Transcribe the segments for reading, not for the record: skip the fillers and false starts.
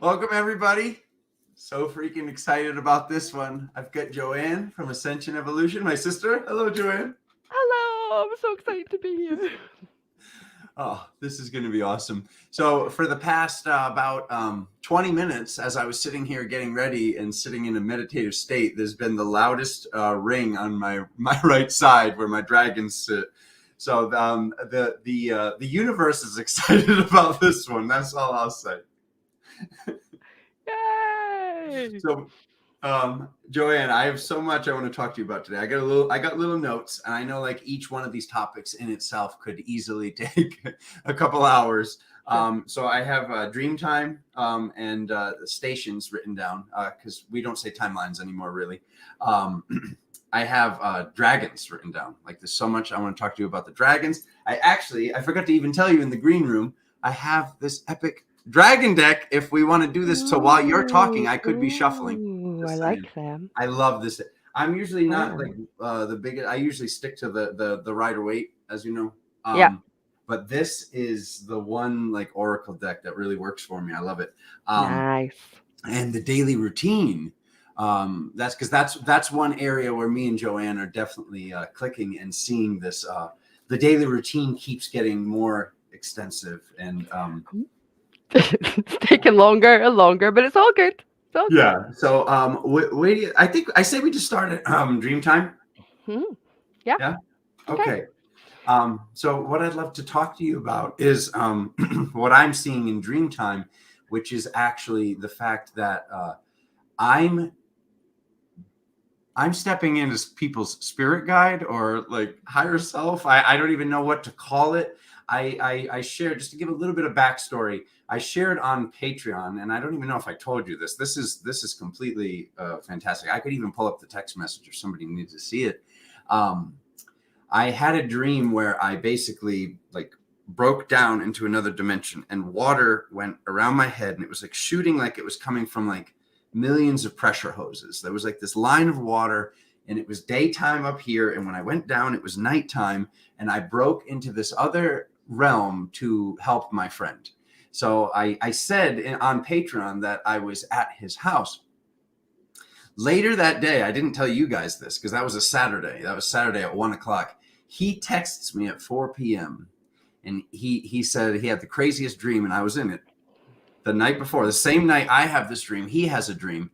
Welcome, everybody. So freaking excited about this one. I've got Joanne from Ascension Evolution, my sister. Hello, Joanne. Hello, I'm so excited to be here. Oh, this is going to be awesome. So for the past about 20 minutes, as I was sitting here getting ready and sitting in a meditative state, there's been the loudest ring on my right side where my dragons sit. So the universe is excited about this one. That's all I'll say. Yay! So, Joanne, I have so much I want to talk to you about today. I got little notes, and I know like each one of these topics in itself could easily take a couple hours. So I have dream time and stations written down because we don't say timelines anymore, really. I have dragons written down. Like there's so much I want to talk to you about the dragons. I forgot to even tell you in the green room, I have this epic dragon deck. If we want to do this, so while you're talking, I could be shuffling. Ooh, I like them. I love this. I'm usually not Wow. like the biggest. I usually stick to the Rider Waite, as you know. Yeah. But this is the one like Oracle deck that really works for me. I love it. Nice. And the daily routine. That's because that's one area where me and Joanne are definitely clicking and seeing this. The daily routine keeps getting more extensive and It's taking longer and longer, but it's all good. It's all yeah. So I think I say we just start at dream time. good. Yeah. Yeah. Okay. So what I'd love to talk to you about is what I'm seeing in dream time, which is actually the fact that I'm stepping in as people's spirit guide or like higher self. I don't even know what to call it. I shared, just to give a little bit of backstory, I shared on Patreon, and I don't even know if I told you this. This is completely fantastic. I could even pull up the text message if somebody needs to see it. I had a dream where I basically like broke down into another dimension and water went around my head and it was like shooting like it was coming from like millions of pressure hoses. There was like this line of water and it was daytime up here. And when I went down, it was nighttime and I broke into this other realm to help my friend. So I said on Patreon that I was at his house. Later that day, I didn't tell you guys this because that was a Saturday. That was Saturday at 1:00. He texts me at 4 p.m. and he said he had the craziest dream and I was in it. The night before, the same night I have this dream, he has a dream.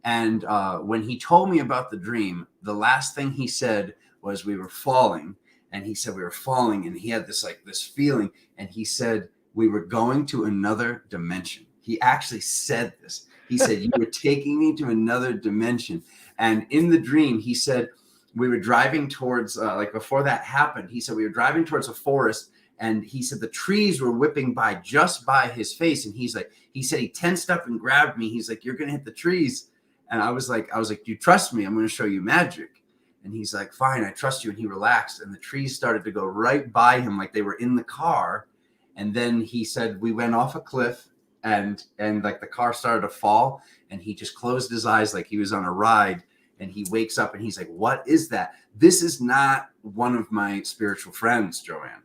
And when he told me about the dream, the last thing he said was we were falling. And he said we were falling and he had this feeling. And he said we were going to another dimension. He actually said this. He said, you were taking me to another dimension. And in the dream, he said, we were driving towards, like before that happened, he said we were driving towards a forest. And he said the trees were whipping by just by his face. And he said he tensed up and grabbed me. He's like, you're going to hit the trees. And I was like, do you trust me? I'm going to show you magic. And he's like, fine, I trust you. And he relaxed. And the trees started to go right by him like they were in the car. And then he said, we went off a cliff and like the car started to fall. And he just closed his eyes like he was on a ride. And he wakes up and he's like, what is that? This is not one of my spiritual friends, Joanne.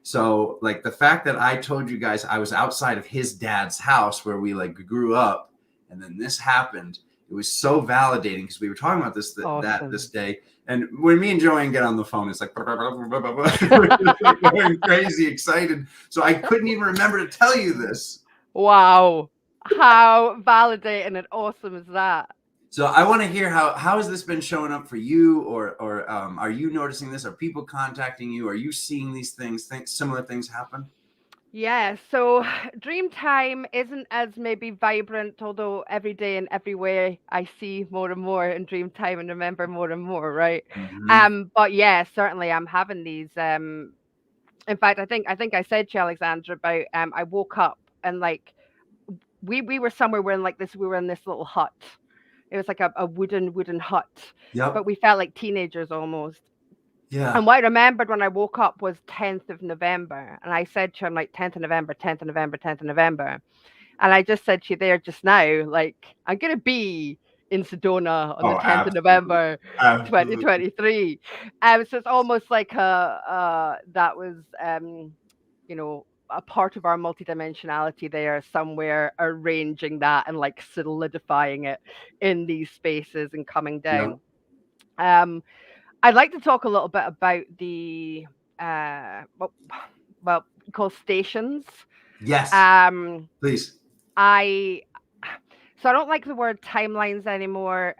So like the fact that I told you guys I was outside of his dad's house where we like grew up and then this happened, it was so validating because we were talking about this this day. And when me and Joanne get on the phone, it's like we're going crazy excited. So I couldn't even remember to tell you this. Wow. How validating and awesome is that? So I want to hear how has this been showing up for you, or are you noticing this? Are people contacting you? Are you seeing these things? Similar things happen? Yeah, so dream time isn't as maybe vibrant, although every day and every way I see more and more in dream time and remember more and more, right? Mm-hmm. But yeah, certainly I'm having these. In fact, I think I said to Alexandra about I woke up and like we were somewhere we were in this little hut. It was like a wooden hut. Yep. But we felt like teenagers almost. Yeah. And what I remembered when I woke up was 10th of November. And I said to him, like, 10th of November, 10th of November, 10th of November. And I just said to you there just now, like, I'm going to be in Sedona on the 10th of November, 2023. So it's almost like that was, a part of our multidimensionality there somewhere, arranging that and like solidifying it in these spaces and coming Yeah. down. I'd like to talk a little bit about the well, well called stations. Yes, Um, please. I so I don't like the word timelines anymore.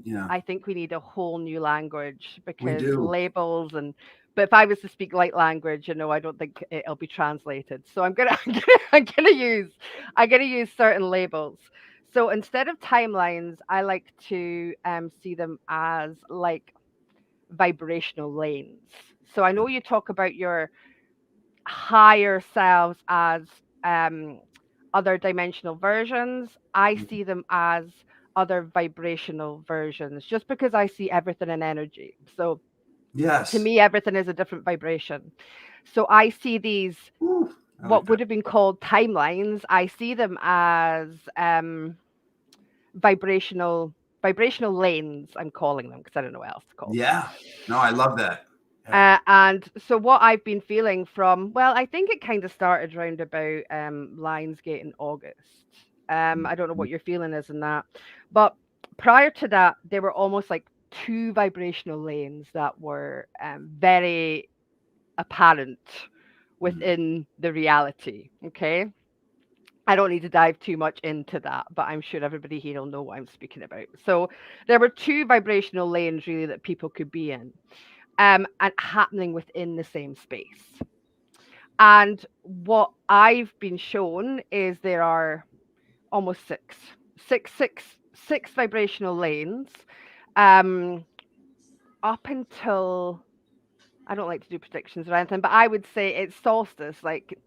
Yeah, I think we need a whole new language we because do. labels and but if I was to speak light language, I don't think it'll be translated. So I'm gonna use certain labels. So instead of timelines, I like to see them as like vibrational lanes. So I know you talk about your higher selves as um, other dimensional versions. I see them as other vibrational versions just because I see everything in energy. So to Yes. me, everything is a different vibration. So I see these, Whew, I like what that. would have been called timelines, I see them as vibrational vibrational lanes. I'm calling them because I don't know what else to call them. Yeah. No, I love that. Yeah. And so what I've been feeling from, well, I think it kind of started around about Lionsgate in August. I don't know Mhm. what your feeling is in that, but prior to that, there were almost like two vibrational lanes that were very apparent Mhm. within the reality. Okay. I don't need to dive too much into that, but I'm sure everybody here will know what I'm speaking about. So there were two vibrational lanes really that people could be in and happening within the same space. And what I've been shown is there are almost six vibrational lanes um, up until I don't like to do predictions or anything, but I would say it's solstice, like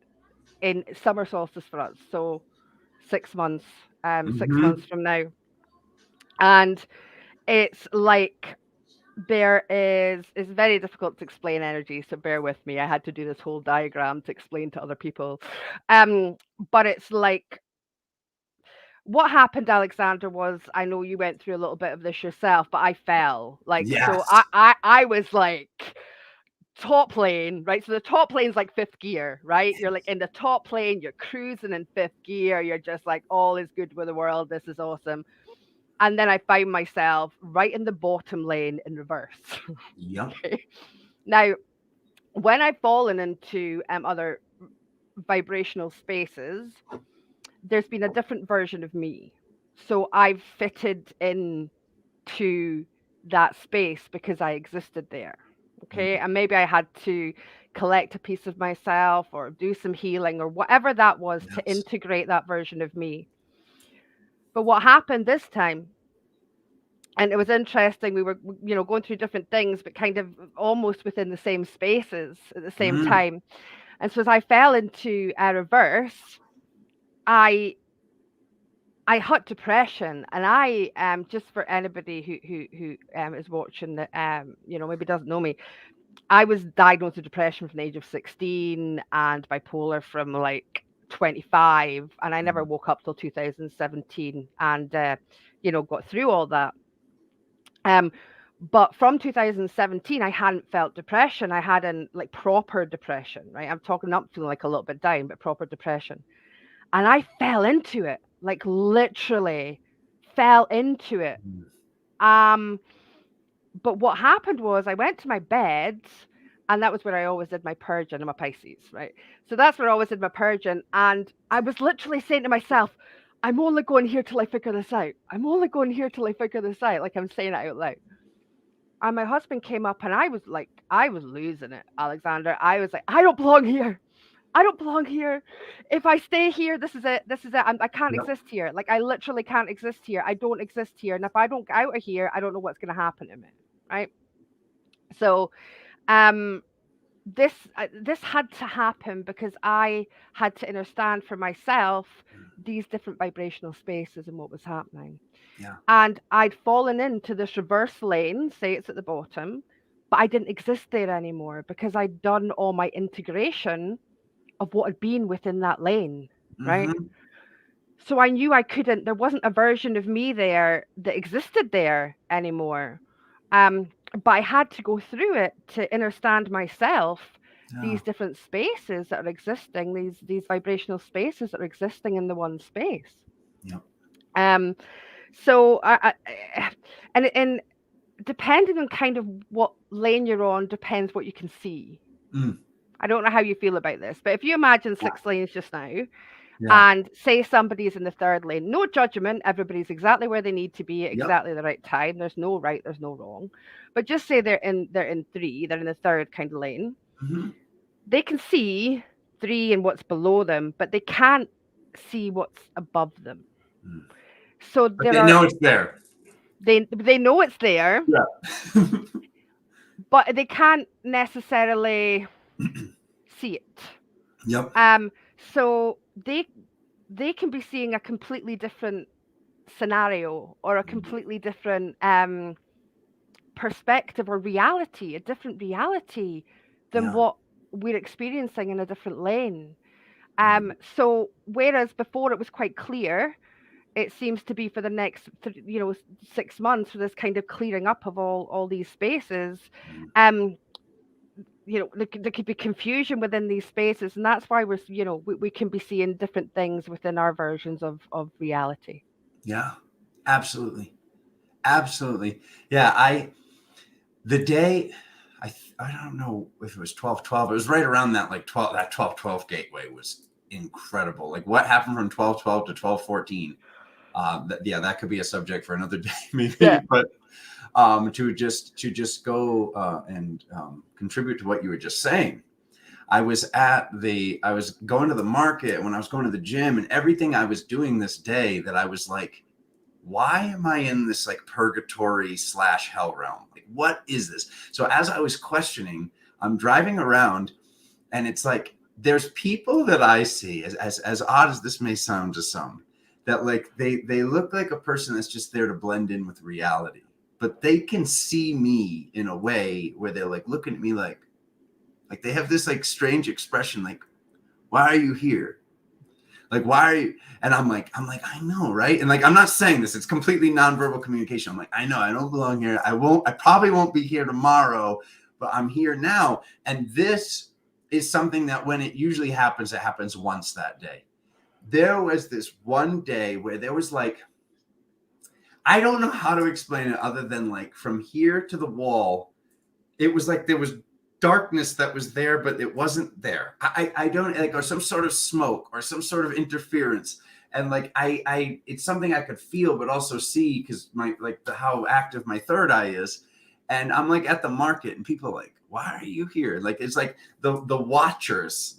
in summer solstice for us. So 6 months, 6 months Mhm. from now. And it's like there is it's very difficult to explain energy, so bear with me. I had to do this whole diagram to explain to other people. But it's like what happened, Alexander, was I know you went through a little bit of this yourself, but I fell. Like so Yes. I was like top plane, right? So the top plane's like fifth gear, right? You're like in the top plane, you're cruising in fifth gear, you're just like all is good with the world, this is awesome. And then I found myself right in the bottom lane in reverse. Yep. Okay. Now, when I've fallen into other vibrational spaces, there's been a different version of me. So I've fitted in to that space because I existed there. Okay. Mhm. And maybe I had to collect a piece of myself or do some healing or whatever that was to Yes. integrate that version of me. But what happened this time, and it was interesting, we were, going through different things, but kind of almost within the same spaces at the same Mm. time. And so as I fell into a reverse, I I had depression, and I just for anybody who is watching that maybe doesn't know me, I was diagnosed with depression from the age of 16 and bipolar from like 25, and I never Mm. woke up till 2017, and got through all that. Um, but from 2017, I hadn't felt depression. I hadn't like proper depression, right? I'm talking not feeling like a little bit down, but proper depression. And I fell into it, like literally fell into it. Mm. Um, but what happened was I went to my bed, and that was where I always did my purging. I'm a Pisces, right? So that's where I always did my purging. And I was literally saying to myself, I'm only going here till I figure this out. I'm only going here till I figure this out. Like I'm saying it out loud. And my husband came up, and I was losing it, Alexander. I was like, I don't belong here. I don't belong here. If I stay here, this is it. This is it. I can't Yep. exist here. Like I literally can't exist here. I don't exist here. And if I don't get out of here, I don't know what's going to happen to me. Right. So, um, this had to happen because I had to understand for myself Mm. these different vibrational spaces and what was happening. Yeah. And I'd fallen into this reverse lane, say it's at the bottom, but I didn't exist there anymore because I'd done all my integration of what had been within that lane, right? Mhm. So I knew I couldn't, there wasn't a version of me there that existed there anymore. But I had to go through it to understand myself Yeah. these different spaces that are existing, these vibrational spaces that are existing in the one space. Yep. Um, so and depending on kind of what lane you're on depends what you can see. Mm. I don't know how you feel about this, but if you imagine Yeah. 6 lanes just now, Yeah. and say somebody's in the third lane, no judgment, everybody's exactly where they need to be at Yep. exactly the right time. There's no right, there's no wrong. But just say they're in three, they're in the third kind of lane. Mm-hmm. They can see three and what's below them, but they can't see what's above them. Mm. So But there they are know it's there. they know it's there, Yeah. but they can't necessarily see it. Yep. So they can be seeing a completely different scenario or a completely different perspective or reality, a different reality than Yeah. what we're experiencing in a different lane. Mm. So whereas before it was quite clear, it seems to be for the next 6 months for this kind of clearing up of all these spaces. Mm. um there could be confusion within these spaces, and that's why we can be seeing different things within our versions of reality. Yeah. Absolutely. Absolutely. Yeah. The day, I don't know if it was 12/12. It was right around that, like 12, that 12/12 gateway was incredible. Like what happened from 12/12 to 12/14. That could be a subject for another day, maybe. Yeah. But to just go and contribute to what you were just saying. I was going to the market when I was going to the gym, and everything I was doing this day that I was like, why am I in this like purgatory / hell realm? Like, what is this? So as I was questioning, I'm driving around, and it's like there's people that I see, as odd as this may sound to some, that like they look like a person that's just there to blend in with reality, but they can see me in a way where they're like looking at me like they have this like strange expression, like, why are you here? Like, why are you? And I'm like, I know, right? And like, I'm not saying this, it's completely nonverbal communication. I'm like, I know I don't belong here. I probably won't be here tomorrow, but I'm here now. And this is something that when it usually happens, it happens once that day. There was this one day where there was like, I don't know how to explain it other than like from here to the wall, it was like there was darkness that was there, but it wasn't there. I don't like, or some sort of smoke or some sort of interference. And like, it's something I could feel, but also see because how active my third eye is. And I'm like at the market and people are like, why are you here? Like, it's like the watchers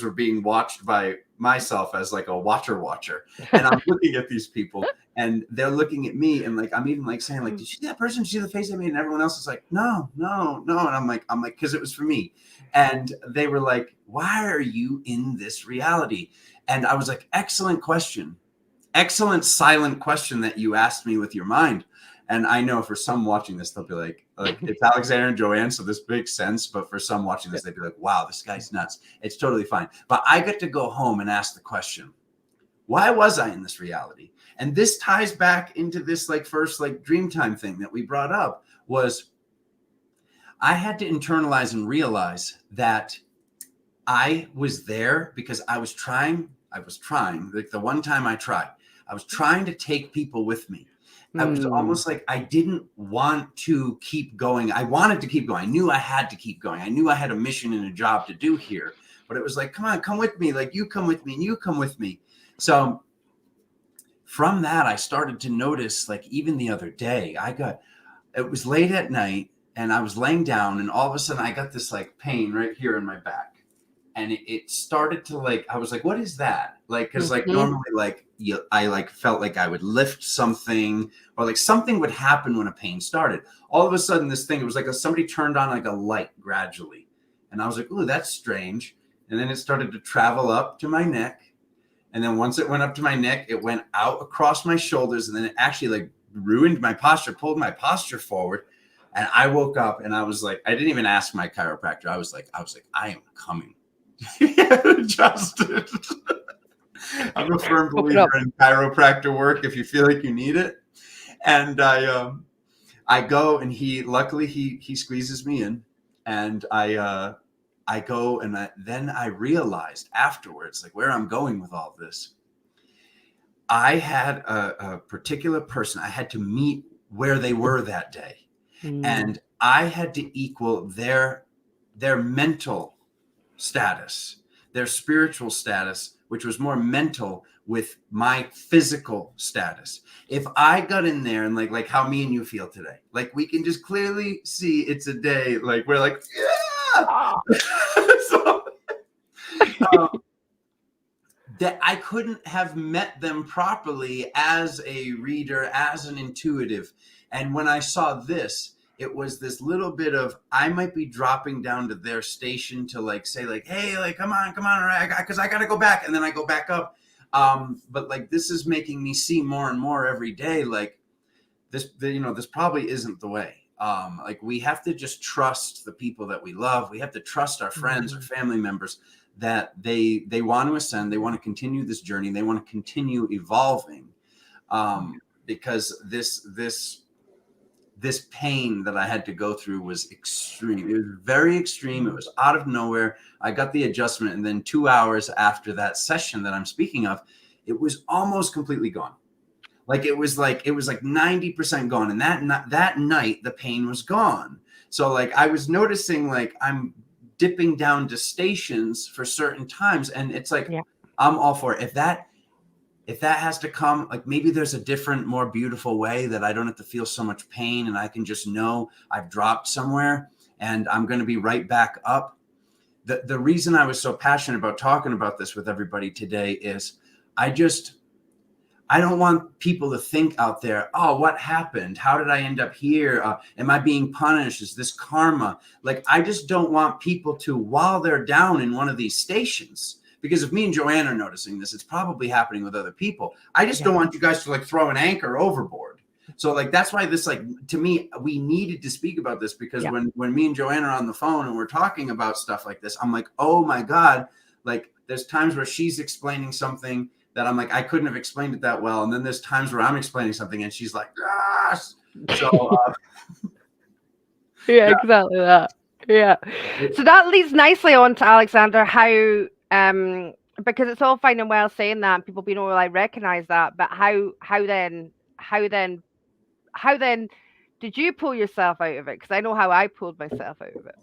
were being watched by myself as like a watcher. And I'm looking at these people and they're looking at me, and like I'm even like saying like, did you see that person? Did you see the face I made? And everyone else is like, no. And I'm like because it was for me. And they were like, why are you in this reality? And I was like, excellent question, excellent silent question that you asked me with your mind. And I know for some watching this, they'll be like it's Alexander and Joanne, so this makes sense. But for some watching this, they'd be like, wow, this guy's nuts. It's totally fine. But I get to go home and ask the question, why was I in this reality? And this ties back into this like first like Dreamtime thing that we brought up. Was I had to internalize and realize that I was there because I was trying, like the one time I tried, I was trying to take people with me. I was almost like I didn't want to keep going. I wanted to keep going. I knew I had to keep going. I knew I had a mission and a job to do here. But it was like, come on, come with me. Like, you come with me and you come with me. So from that, I started to notice, like even the other day, it was late at night and I was laying down, and all of a sudden I got this like pain right here in my back. And it started to like, I was like, what is that? Like, cause like normally like I like felt like I would lift something or like something would happen when a pain started. All of a sudden this thing, it was like somebody turned on like a light gradually. And I was like, ooh, that's strange. And then it started to travel up to my neck. And then once it went up to my neck, it went out across my shoulders. And then it actually like ruined my posture, pulled my posture forward. And I woke up and I was like, I didn't even ask my chiropractor. I was like, I am coming. Adjusted. I'm a firm believer in chiropractor work if you feel like you need it. And I go, and he luckily he squeezes me in, and I I go and then I realized afterwards, like where I'm going with all this. I had a particular person I had to meet where they were that day. And I had to equal their mental status, their spiritual status, which was more mental, with my physical status. If I got in there and like how me and you feel today, like we can just clearly see it's a day, like we're like, yeah. So, that I couldn't have met them properly as a reader, as an intuitive. And when I saw this, it was this little bit of, I might be dropping down to their station to like say like, hey, like, come on, all right, because I got to go back. And then I go back up. But like, this is making me see more and more every day, like this, this probably isn't the way. Like we have to just trust the people that we love. We have to trust our friends or family members that they want to ascend. They want to continue this journey. They want to continue evolving. Because this pain that I had to go through was extreme. It was very extreme. It was out of nowhere. I got the adjustment. And then 2 hours after that session that I'm speaking of, it was almost completely gone. Like it was like 90% gone. And that night, the pain was gone. So like I was noticing like I'm dipping down to stations for certain times. And it's like, I'm all for it. If that has to come, like maybe there's a different, more beautiful way that I don't have to feel so much pain and I can just know I've dropped somewhere and I'm going to be right back up. The reason I was so passionate about talking about this with everybody today is I don't want people to think out there, oh, what happened? How did I end up here? Am I being punished? Is this karma? Like, I just don't want people to, while they're down in one of these stations, because if me and Joanne are noticing this, it's probably happening with other people. I just don't want you guys to like throw an anchor overboard. So like, that's why this, like, to me, we needed to speak about this because when me and Joanne are on the phone and we're talking about stuff like this, I'm like, oh my God, like there's times where she's explaining something that I'm like, I couldn't have explained it that well. And then there's times where I'm explaining something and she's like, gosh. So exactly that. Yeah. So that leads nicely on to Alexander, how because it's all fine and well saying that and people being all like recognize that, but how then did you pull yourself out of it? Because I know how I pulled myself out of it.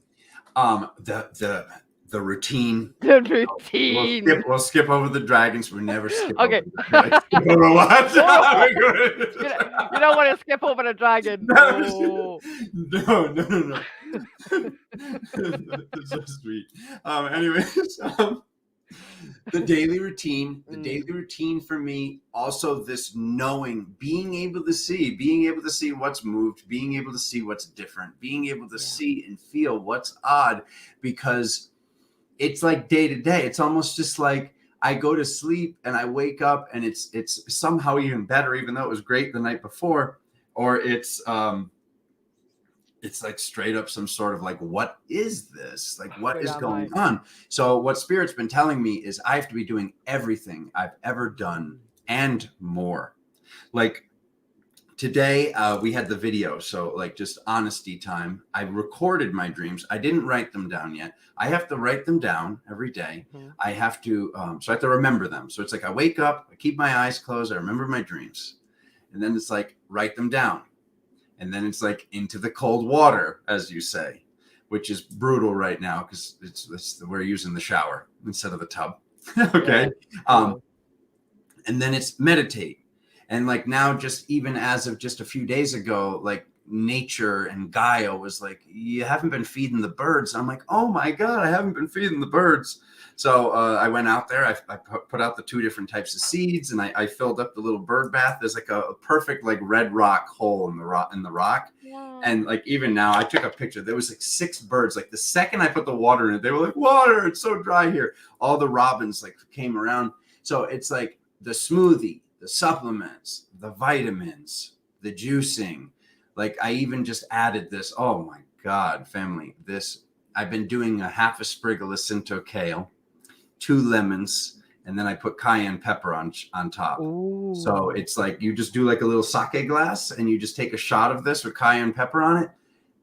The routine. The routine. We'll skip over the dragons. We never skip over the dragons. Skip over what? You don't want to skip over the dragon. No. That's so sweet. Anyways, the daily routine for me, also this knowing, being able to see what's moved, being able to see what's different, being able to see and feel what's odd, because it's like day to day. It's almost just like I go to sleep and I wake up and it's somehow even better, even though it was great the night before, or it's like straight up some sort of like, what is this? Like, what is going on? So what Spirit's been telling me is I have to be doing everything I've ever done and more. Like today, we had the video. So like just honesty time. I recorded my dreams. I didn't write them down yet. I have to write them down every day. I have to, so I have to remember them. So it's like, I wake up, I keep my eyes closed. I remember my dreams. And then it's like, write them down. And then it's like into the cold water, as you say, which is brutal right now because we're using the shower instead of the tub. Okay. And then it's meditate. And like now, just even as of just a few days ago, like nature and Gaia was like, you haven't been feeding the birds. I'm like, oh my God, I haven't been feeding the birds. So I went out there, I put out the 2 different types of seeds and I filled up the little bird bath. There's like a perfect like red rock hole in the rock. Yeah. And like, even now I took a picture, there was like 6 birds. Like the second I put the water in it, they were like, water, it's so dry here. All the robins like came around. So it's like the smoothie, the supplements, the vitamins, the juicing. Like I even just added this. Oh my God, family, this, I've been doing a half a sprig of Jacinto kale, 2 lemons, and then I put cayenne pepper on top. Ooh. So it's like you just do like a little sake glass and you just take a shot of this with cayenne pepper on it.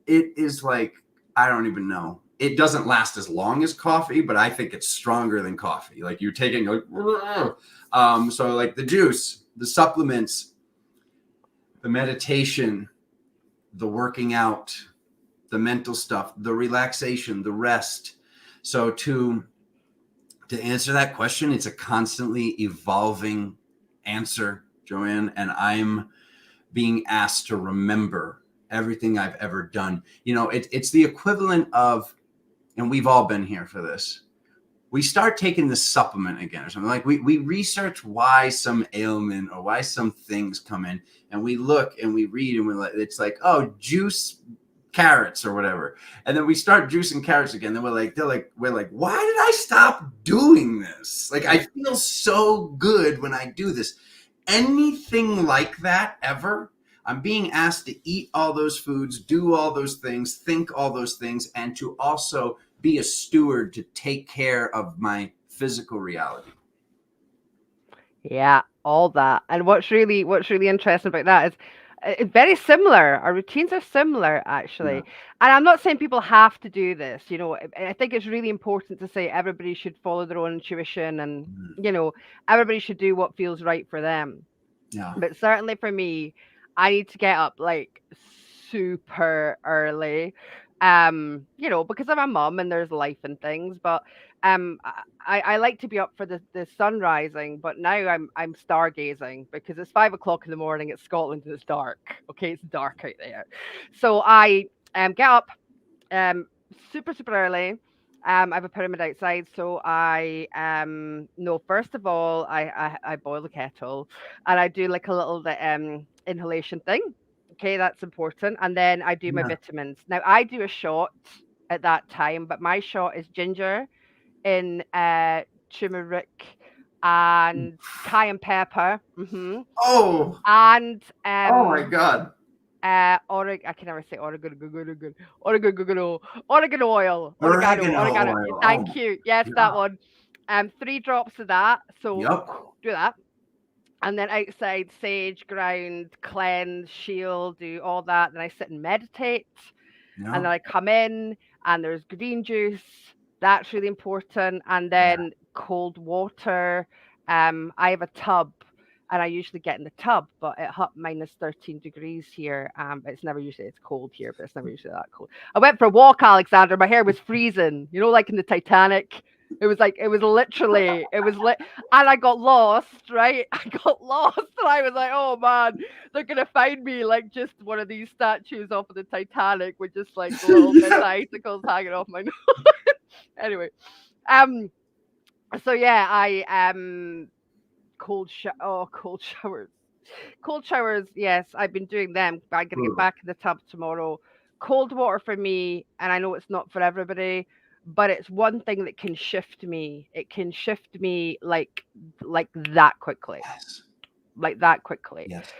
It is like, I don't even know. it doesn't last as long as coffee, but I think it's stronger than coffee. Like you're taking like, so like the juice, the supplements, the meditation, the working out, the mental stuff, the relaxation, the rest. So to answer that question, it's a constantly evolving answer, Joanne, and I'm being asked to remember everything I've ever done. You know, it's the equivalent of, and we've all been here for this. We start taking the supplement again or something, like we research why some ailment or why some things come in, and we look and we read and we're like, it's like, oh, juice carrots or whatever. And then we start juicing carrots again. Then we're like, why did I stop doing this? Like, I feel so good when I do this. Anything like that ever? I'm being asked to eat all those foods, do all those things, think all those things, and to also be a steward to take care of my physical reality. Yeah, all that. And what's really interesting about that is it's very similar. Our routines are similar, actually. Yeah. And I'm not saying people have to do this. You know, I think it's really important to say everybody should follow their own intuition, and you know, everybody should do what feels right for them. Yeah. But certainly for me, I need to get up like super early. You know, because I'm a mum and there's life and things, but I like to be up for the sun rising, but now I'm stargazing because it's 5 o'clock in the morning. It's Scotland and it's dark. Okay, it's dark out there. So I get up super early. I have a pyramid outside, so I no. First of all, I boil the kettle, and I do like a little inhalation thing. Okay, that's important. And then I do my vitamins. Now I do a shot at that time, but my shot is ginger in turmeric and cayenne pepper. Oh. And Oh my God. I can never say oregano oil. Oregano oil. Thank you. Yes, Yeah. that one. 3 drops of that. So Yep. do that. And then outside, sage, ground, cleanse, shield, do all that. Then I sit and meditate. Yeah. And then I come in and there's green juice. That's really important. And then cold water. I have a tub and I usually get in the tub, but it hot minus 13 degrees here. It's never usually, it's cold here, but it's never usually that cold. I went for a walk, Alexander. My hair was freezing, you know, like in the Titanic. It was literally, and I got lost, right? I got lost and I was like, oh man, they're going to find me like just one of these statues off of the Titanic with just like little bits of icicles hanging off my nose. Anyway, so yeah, I cold showers. Cold showers, yes, I've been doing them. But I'm gonna get back in the tub tomorrow. Cold water for me, and I know it's not for everybody, but it's one thing that can shift me. It can shift me like that quickly. Yes. Like that quickly. Yes.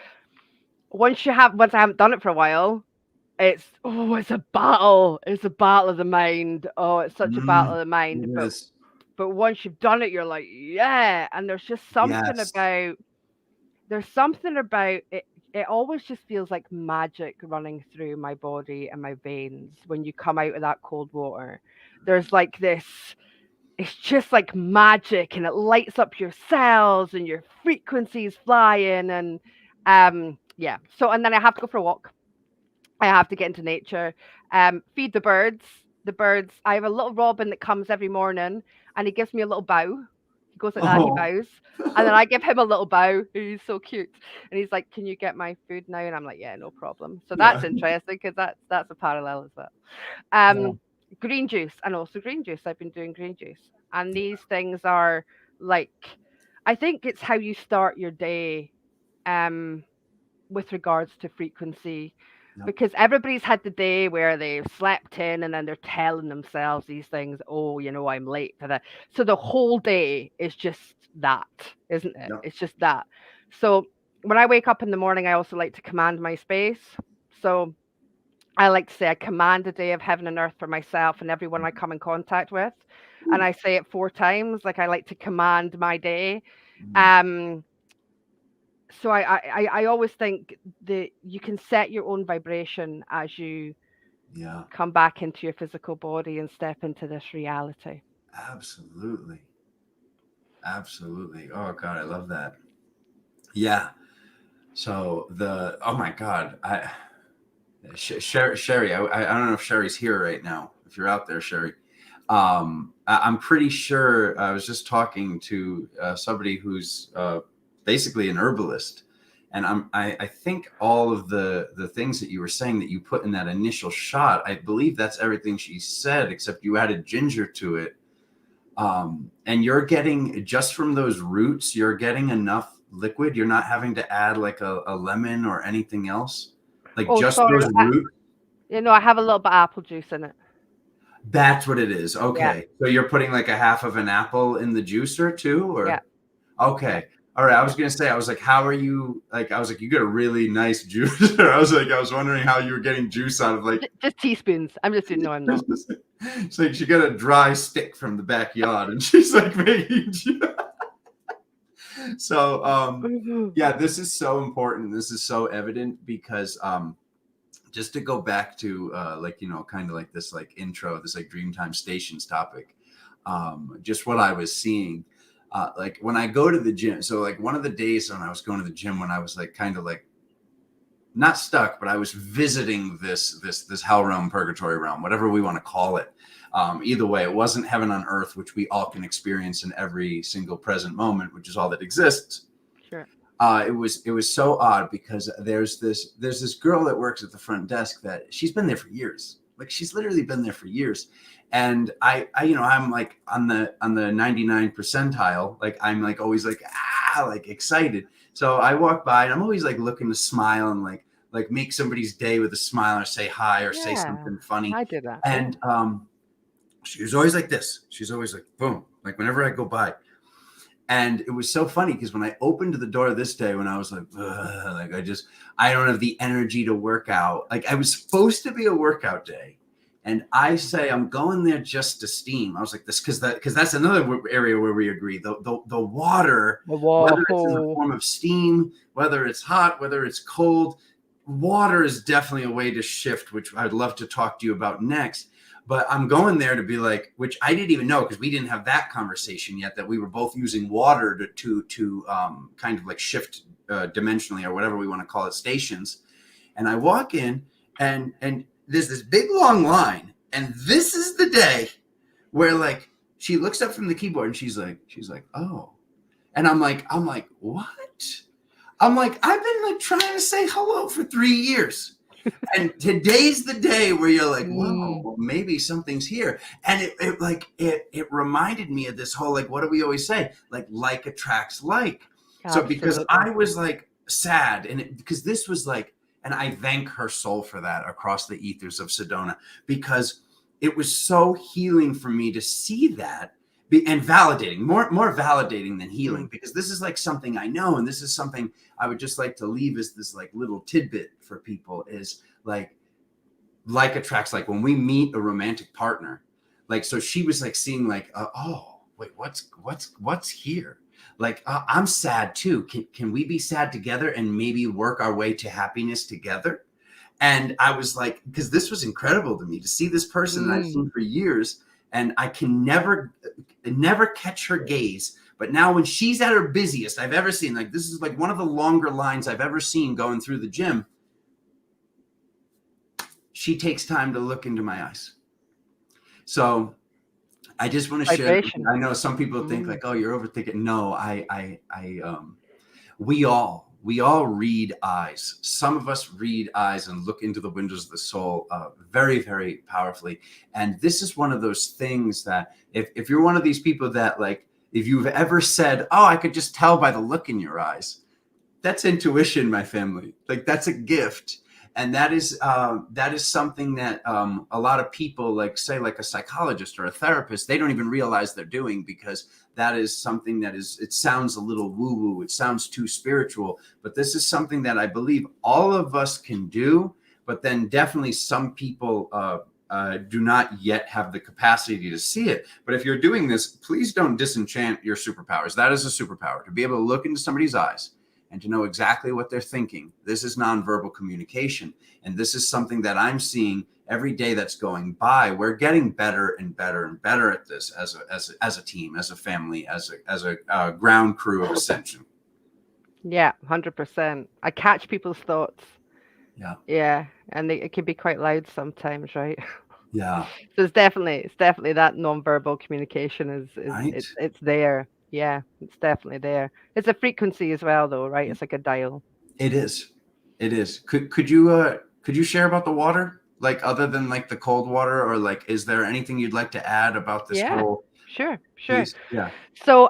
Once I haven't done it for a while, it's a battle. It's a battle of the mind. Oh, it's such a battle of the mind. But once you've done it, you're like, yeah. And there's just something about it. It always just feels like magic running through my body and my veins when you come out of that cold water. There's like this, it's just like magic, and it lights up your cells and your frequencies flying. And yeah. So, and then I have to go for a walk. I have to get into nature, feed the birds. I have a little robin that comes every morning and he gives me a little bow. He goes like that, he bows. And then I give him a little bow. He's so cute. And he's like, can you get my food now? And I'm like, yeah, no problem. So that's interesting because that's a parallel as well. Green juice, and also green juice. I've been doing green juice. And these things are like, I think it's how you start your day with regards to frequency. Because everybody's had the day where they've slept in and then they're telling themselves these things. Oh, you know, I'm late for that. So the whole day is just that, isn't it? It's just that. So when I wake up in the morning, I also like to command my space. So I like to say I command the day of heaven and earth for myself and everyone I come in contact with. And I say it 4 times. Like I like to command my day. So I always think that you can set your own vibration as you Yeah. Come back into your physical body and step into this reality. Absolutely. Absolutely. Oh God, I love that. Yeah. So oh my God, Sherry, I don't know if Sherry's here right now. If you're out there, Sherry, I'm pretty sure I was just talking to somebody who's basically an herbalist, and I think all of the things that you were saying that you put in that initial shot, I believe that's everything she said, except you added ginger to it. And you're getting, just from those roots, you're getting enough liquid. You're not having to add like a lemon or anything else. Like Oh, just sorry. those roots. I have a little bit of apple juice in it. That's what it is. Yeah. Okay. So you're putting like a half of an apple in the juicer too, or? Yeah. Okay. All right. I was going to say, I was like, how are you? Like, I was like, you got a really nice juicer. I was wondering how you were getting juice out of like. Just teaspoons. I'm just doing, no, I'm not. It's like she got a dry stick from the backyard and she's like making juice. So, yeah, this is so important. This is so evident because, just to go back to, like, kind of like this, like intro, this like Dreamtime Stations topic, just what I was seeing, like when I go to the gym. So like one of the days when I was going to the gym, when I was like, kind of like not stuck, but I was visiting this hell realm, purgatory realm, whatever we want to call it. Either way, it wasn't heaven on earth, which we all can experience in every single present moment, which is all that exists. Sure. It was so odd because there's this girl that works at the front desk that she's been there for years. Like she's literally been there for years. And I'm like on the 99 percentile. Like I'm like always like, like excited. So I walk by and I'm always like looking to smile and like make somebody's day with a smile or say hi or say something funny. I did that. And she was always like this. She's always like, boom, like whenever I go by. And it was so funny because when I opened the door this day, when I was like I don't have the energy to work out. Like I was supposed to be a workout day. And I say, I'm going there just to steam. I was like this, because that's another area where we agree. The water, whether it's in the form of steam, whether it's hot, whether it's cold, water is definitely a way to shift, which I'd love to talk to you about next. But I'm going there to be like, which I didn't even know because we didn't have that conversation yet, that we were both using water to kind of like shift dimensionally or whatever we want to call it, stations. And I walk in and there's this big long line. And this is the day where like she looks up from the keyboard and she's like, oh. And I'm like, what? I'm like, I've been like trying to say hello for 3 years. And today's the day where you're like, wow, well, maybe something's here. And it reminded me of this whole, like, what do we always say? Like attracts like. Absolutely. So because I was like sad because this was like, and I thank her soul for that across the ethers of Sedona, because it was so healing for me to see that and validating, more validating than healing, because this is like something I know. And this is something I would just like to leave as this like little tidbit for people is like attracts like. When we meet a romantic partner, like, so she was like seeing like, oh, wait, what's here? Like, I'm sad too. Can we be sad together and maybe work our way to happiness together? And I was like, because this was incredible to me to see this person that I've seen for years, and I can never catch her gaze. But now when she's at her busiest I've ever seen, like this is like one of the longer lines I've ever seen going through the gym, she takes time to look into my eyes. So I just want to share. I know some people think like, oh, you're overthinking. No, we all read eyes. Some of us read eyes and look into the windows of the soul very, very powerfully. And this is one of those things that if you're one of these people that like, if you've ever said, oh, I could just tell by the look in your eyes, that's intuition, my family. Like that's a gift. And that is something that a lot of people, like say like a psychologist or a therapist, they don't even realize they're doing, because that is something that is, it sounds a little woo-woo. It sounds too spiritual, but this is something that I believe all of us can do. But then definitely some people do not yet have the capacity to see it. But if you're doing this, please don't disenchant your superpowers. That is a superpower, to be able to look into somebody's eyes and to know exactly what they're thinking. This is nonverbal communication. And this is something that I'm seeing every day that's going by. We're getting better and better and better at this as a team, as a family, as a ground crew of Ascension. Yeah, 100%. I catch people's thoughts. Yeah. Yeah, and it can be quite loud sometimes, right? Yeah. So it's definitely that nonverbal communication is Right. it's there. Yeah, it's definitely there. It's a frequency as well, though, right? It's like a dial. It is. It is. Could you share about the water? Like other than like the cold water, or like is there anything you'd like to add about this Yeah, whole sure. piece? Yeah. So,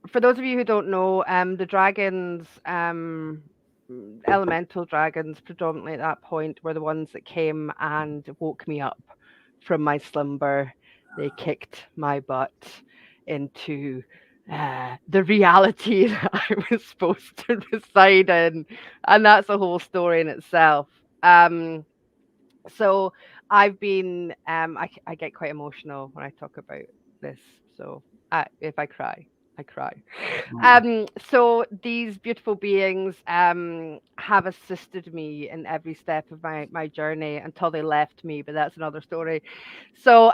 for those of you who don't know, the dragons, elemental dragons, predominantly at that point, were the ones that came and woke me up from my slumber. They kicked my butt into the reality that I was supposed to reside in, and that's a whole story in itself. So I've been, I get quite emotional when I talk about this. So if I cry, I cry. So these beautiful beings have assisted me in every step of my journey until they left me, but that's another story. So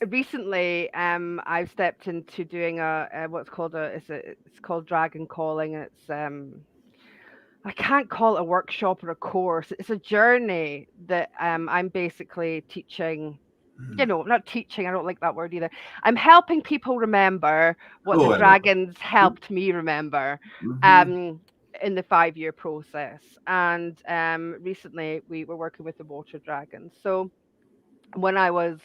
recently I've stepped into doing a what's called it's called dragon calling. It's I can't call it a workshop or a course. It's a journey that I'm basically teaching. Not teaching. I don't like that word either. I'm helping people remember what the Oh, I love dragons helped me remember it. in the 5-year process. And recently we were working with the water dragons. So when I was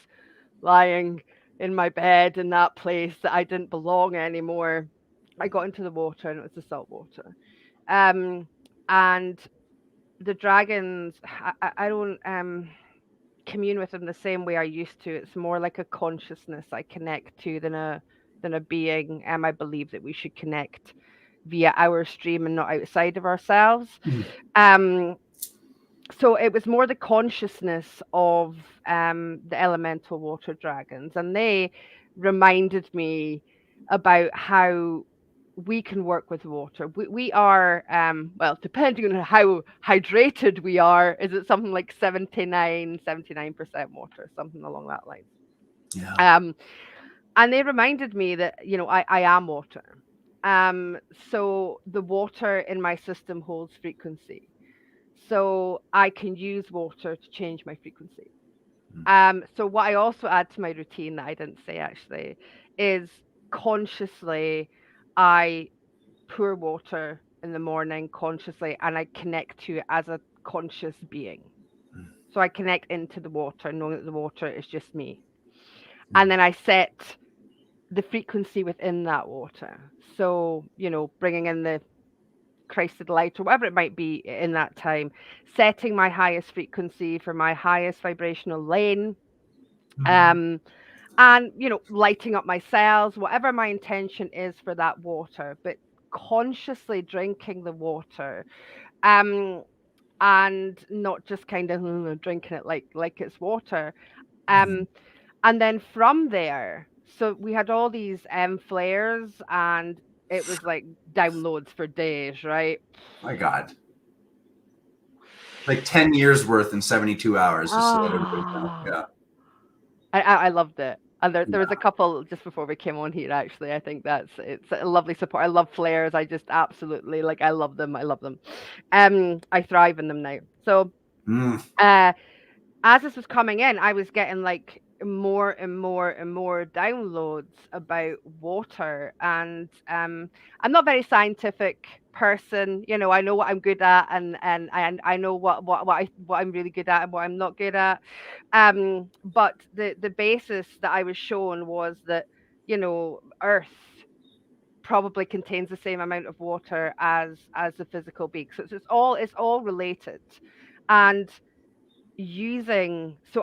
lying in my bed in that place that I didn't belong anymore, I got into the water and it was the salt water. And the dragons, I don't commune with them the same way I used to. It's more like a consciousness I connect to than a being. I believe that we should connect via our stream and not outside of ourselves. Mhm. Um, so it was more the consciousness of the elemental water dragons, and they reminded me about how we can work with water. We are, well, depending on how hydrated we are, is it something like 79% water, something along that line. Yeah. And they reminded me that, I am water. So the water in my system holds frequency. So I can use water to change my frequency. So what I also add to my routine that I didn't say actually is consciously I pour water in the morning consciously and I connect to it as a conscious being. So I connect into the water, knowing that the water is just me. And then I set the frequency within that water. So, bringing in the Christed light or whatever it might be in that time, setting my highest frequency for my highest vibrational lane. And lighting up my cells, whatever my intention is for that water, but consciously drinking the water, and not just kind of drinking it like it's water. And then from there, so we had all these flares, and it was like downloads for days, right? My God. Like 10 years worth in 72 hours, just to let everybody know. Ah, Yeah. I loved it. And there was a Yeah. couple just before we came on here, actually. I think it's a lovely support. I love flares. I just absolutely I love them. I love them. I thrive in them now. So Mm. as this was coming in, I was getting like more and more and more downloads about water. And I'm not a very scientific person. I know what I'm good at, and I know what I'm really good at and what I'm not good at. But the basis that I was shown was that, Earth probably contains the same amount of water as the physical being. So it's all related. And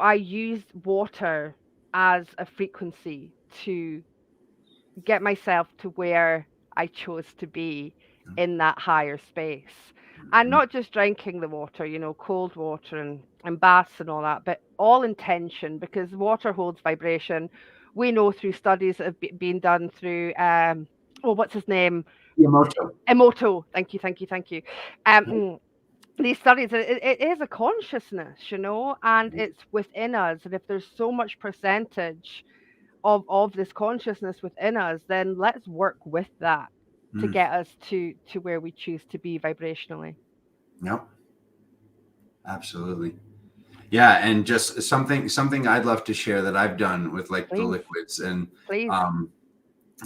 I used water as a frequency to get myself to where I chose to be in that higher space. And not just drinking the water, cold water and baths and all that, but all intention, because water holds vibration. We know through studies that have been done through oh, what's his name? Yamoto. Emoto. Thank you, thank you, thank you. These studies, it is a consciousness, and it's within us. And if there's so much percentage of this consciousness within us, then let's work with that to Mm, get us to where we choose to be vibrationally. yep, absolutely. Yeah, and just something I'd love to share that I've done with like the Please, liquids, and please. um,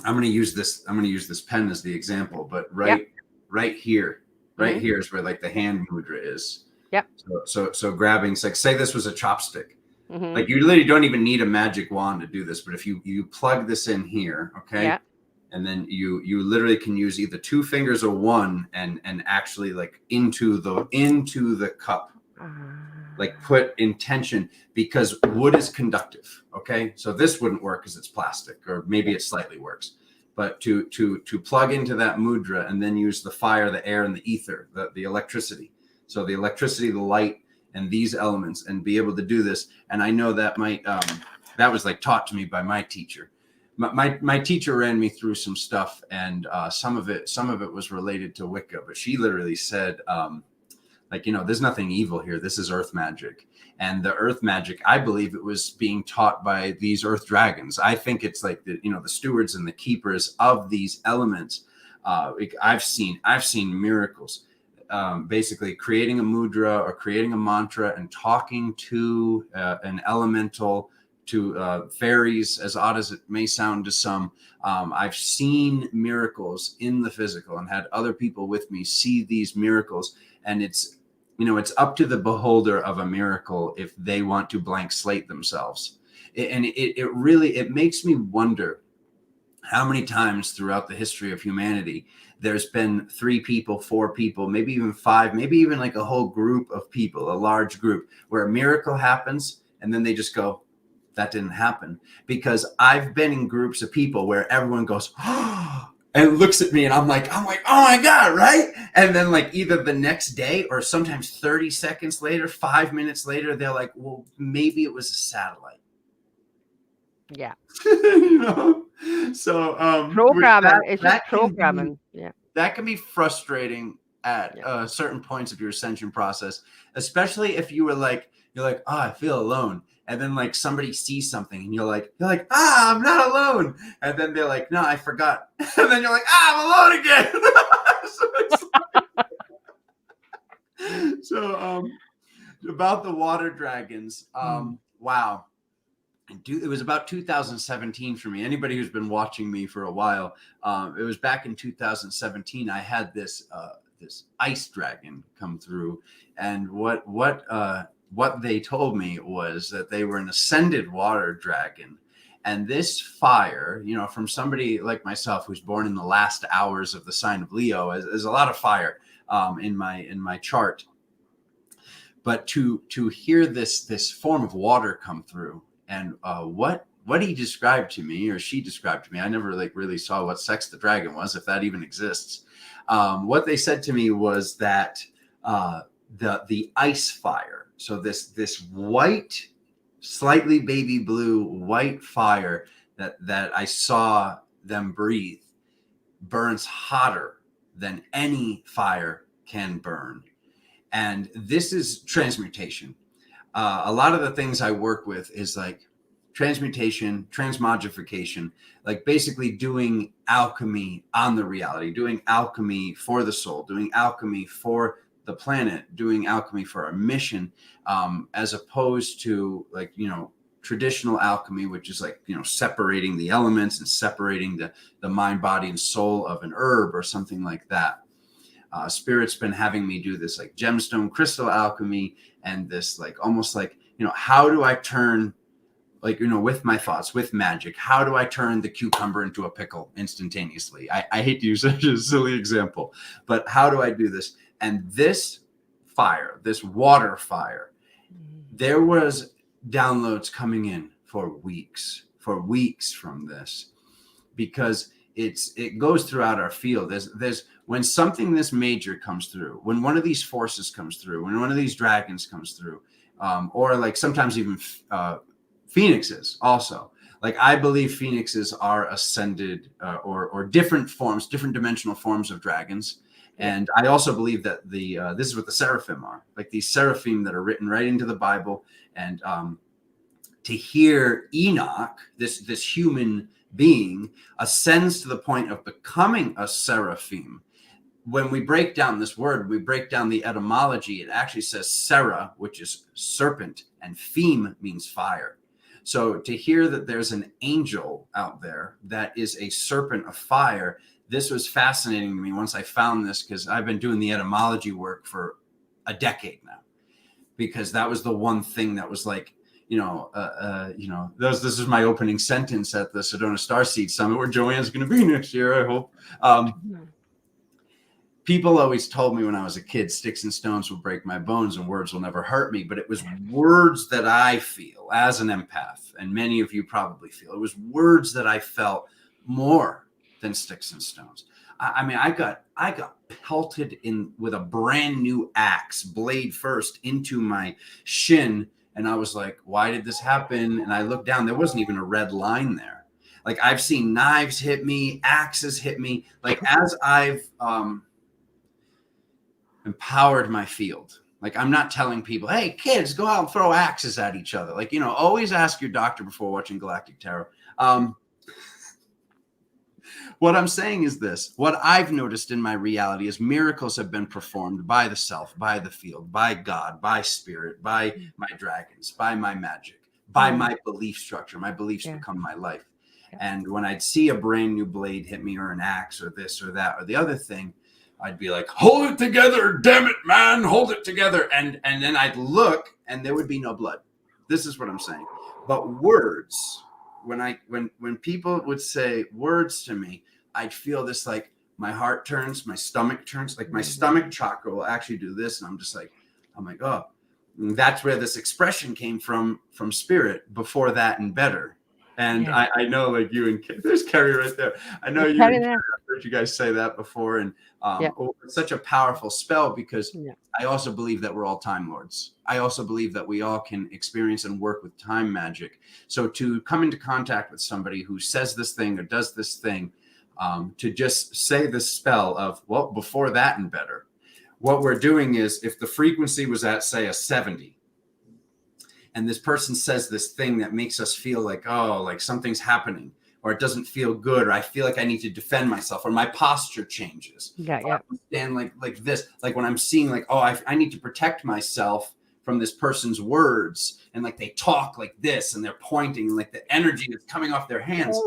I'm going to use this pen as the example, but Yep. right here, right Hmm. here is where like the hand mudra is. Yep. So grabbing, it's like, say this was a chopstick. Hmm. Like you literally don't even need a magic wand to do this, but if you plug this in here, okay, Yeah. and then you literally can use either two fingers or one, and actually like into the cup, like put intention, because wood is conductive. Okay, so this wouldn't work because it's plastic, or maybe Yeah. it slightly works, but to plug into that mudra and then use the fire, the air, and the ether, the electricity. So the electricity, the light, and these elements, and be able to do this. And I know that that was like taught to me by my teacher. My teacher ran me through some stuff, and some of it was related to Wicca, but she literally said, like, there's nothing evil here. This is earth magic. And the earth magic, I believe it was being taught by these earth dragons. I think it's like the stewards and the keepers of these elements. I've seen miracles, basically creating a mudra or creating a mantra and talking to an elemental, to fairies, as odd as it may sound to some. I've seen miracles in the physical and had other people with me see these miracles. And it's up to the beholder of a miracle if they want to blank slate themselves. And it really makes me wonder how many times throughout the history of humanity there's been 3 people, 4 people, maybe even 5, maybe even like a whole group of people, a large group, where a miracle happens and then they just go, that didn't happen. Because I've been in groups of people where everyone goes, oh, and looks at me, and I'm like, oh my God, right? And then like either the next day or sometimes 30 seconds later, 5 minutes later, they're like, well, maybe it was a satellite. Yeah. So Programming. It's just programming. that can be frustrating at certain points of your ascension process, especially if you're like, oh, I feel alone. And then like somebody sees something and you're like, I'm not alone. And then they're like, no, I forgot. And then you're like, I'm alone again. So about the water dragons, wow. It was about 2017 for me. Anybody who's been watching me for a while, it was back in 2017. I had this ice dragon come through, and what they told me was that they were an ascended water dragon, and this fire, from somebody like myself who's born in the last hours of the sign of Leo, is a lot of fire in my chart. But to hear this form of water come through. And what he described to me, or she described to me, I never like really saw what sex the dragon was, if that even exists. What they said to me was that the ice fire, so this white, slightly baby blue white fire that I saw them breathe, burns hotter than any fire can burn. And this is transmutation. A lot of the things I work with is like transmutation, transmogrification, like basically doing alchemy on the reality, doing alchemy for the soul, doing alchemy for the planet, doing alchemy for our mission, as opposed to like, traditional alchemy, which is like, separating the elements and separating the mind, body, and soul of an herb or something like that. Spirit's been having me do this like gemstone crystal alchemy, and this like almost like, how do I turn, like, with my thoughts, with magic, how do I turn the cucumber into a pickle instantaneously? I hate to use such a silly example, but how do I do this? And this fire, this water fire, there was downloads coming in for weeks from this, because it goes throughout our field. There's when something this major comes through, when one of these forces comes through, when one of these dragons comes through, or like sometimes even phoenixes also, Like I believe phoenixes are ascended or different forms, different dimensional forms of dragons. And I also believe that this is what the seraphim are, like these seraphim that are written right into the Bible. And to hear Enoch, this human being, ascends to the point of becoming a seraphim. When we break down this word, we break down the etymology. It actually says Sera, which is serpent, and Feme means fire. So to hear that there's an angel out there that is a serpent of fire, this was fascinating to me once I found this, because I've been doing the etymology work for a decade now, because that was the one thing that was like, this is my opening sentence at the Sedona Starseed Summit, where Joanne's going to be next year, I hope. People always told me when I was a kid, sticks and stones will break my bones and words will never hurt me. But it was words that I feel as an empath, and many of you probably feel. It was words that I felt more than sticks and stones. I mean, I got pelted in with a brand new axe, blade first, into my shin. And I was like, why did this happen? And I looked down, there wasn't even a red line there. Like I've seen knives hit me, axes hit me. Like as I've empowered my field. Like I'm not telling people, hey, kids, go out and throw axes at each other. Like, always ask your doctor before watching Galactic Tarot. What I'm saying is this. What I've noticed in my reality is miracles have been performed by the self, by the field, by God, by spirit, by my dragons, by my magic, by my belief structure. My beliefs become my life. And when I'd see a brand new blade hit me, or an axe, or this or that or the other thing, I'd be like, hold it together, damn it, man, hold it together. And then I'd look and there would be no blood. This is what I'm saying. But words, when people would say words to me, I'd feel this, like my heart turns, my stomach turns, like my stomach chakra will actually do this. And I'm like, oh, and that's where this expression came from spirit. Before that and better. And I know, like you and there's Carrie right there. I know you and Carrie, I've heard you guys say that before. And it's such a powerful spell, because I also believe that we're all time lords. I also believe that we all can experience and work with time magic. So to come into contact with somebody who says this thing or does this thing, to just say this spell of, well, before that and better, what we're doing is, if the frequency was at, say, a 70, and this person says this thing that makes us feel like, oh, like something's happening, or it doesn't feel good, or I feel like I need to defend myself, or my posture changes. I stand like this, like when I'm seeing like, oh, I need to protect myself from this person's words, and like they talk like this, and they're pointing, and like the energy is coming off their hands.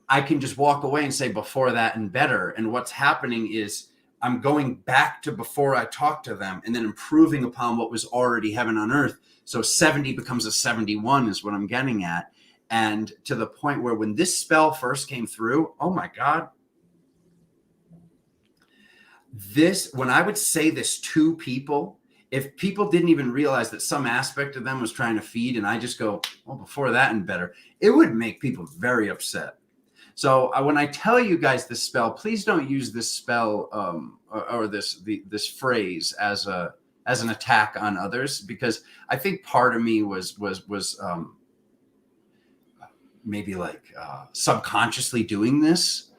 I can just walk away and say, before that and better. And what's happening is I'm going back to before I talk to them, and then improving upon what was already heaven on earth. So 70 becomes a 71 is what I'm getting at. And to the point where when this spell first came through, oh my God, when I would say this to people, if people didn't even realize that some aspect of them was trying to feed, and I just go, well, before that and better, it would make people very upset. So when I tell you guys this spell, please don't use this spell or this phrase as an attack on others, because I think part of me was maybe like subconsciously doing this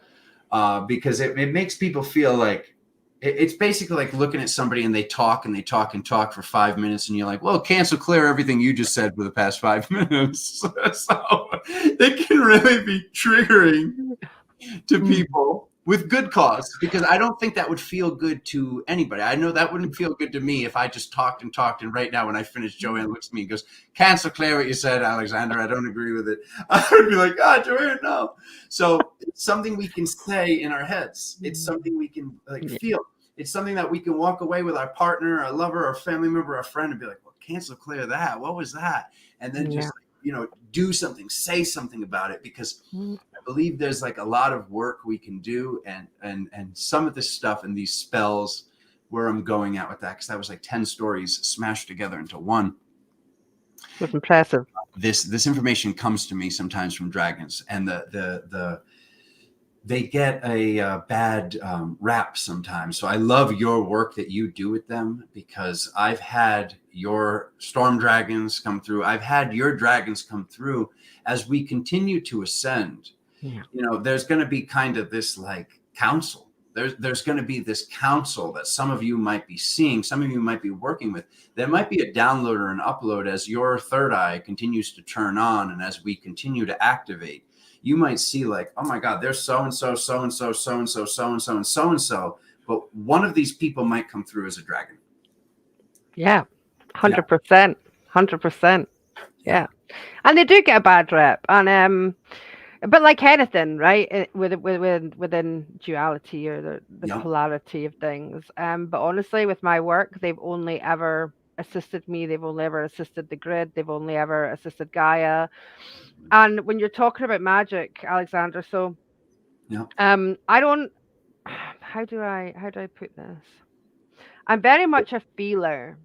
because it makes people feel like it's basically like looking at somebody and they talk and they talk and talk for 5 minutes, and you're like, well, cancel clear everything you just said for the past 5 minutes. So it can really be triggering to people with good cause, because I don't think that would feel good to anybody. I know that wouldn't feel good to me if I just talked and talked, and right now when I finish, Joanne looks at me and goes, cancel clear what you said, Alexander, I don't agree with it. I would be like, Joanne, no. So it's something we can say in our heads. It's something we can feel. It's something that we can walk away with our partner, our lover, our family member, our friend, and be like, well, cancel clear that. What was that? And then just do something, say something about it, because I believe there's like a lot of work we can do, and some of this stuff and these spells, where I'm going at with that, because that was like 10 stories smashed together into one. That's impressive. This information comes to me sometimes from dragons, and they get a bad rap sometimes. So I love your work that you do with them, because I've had your storm dragons come through. I've had your dragons come through. As we continue to ascend, Yeah. there's going to be kind of this like council. There's going to be this council that some of you might be seeing, some of you might be working with. There might be a download or an upload as your third eye continues to turn on, and as we continue to activate, you might see like, oh my God, there's so and so, so and so, so and so, so and so, and so and so. But one of these people might come through as a dragon. Yeah. Yeah. 100%. 100%. Yeah. And they do get a bad rep. And but like anything, right? Within duality or the Yeah. polarity of things. But honestly, with my work, they've only ever assisted me. They've only ever assisted the grid. They've only ever assisted Gaia. And when you're talking about magic, Alexander, so Yeah. I don't. How do I put this? I'm very much a feeler.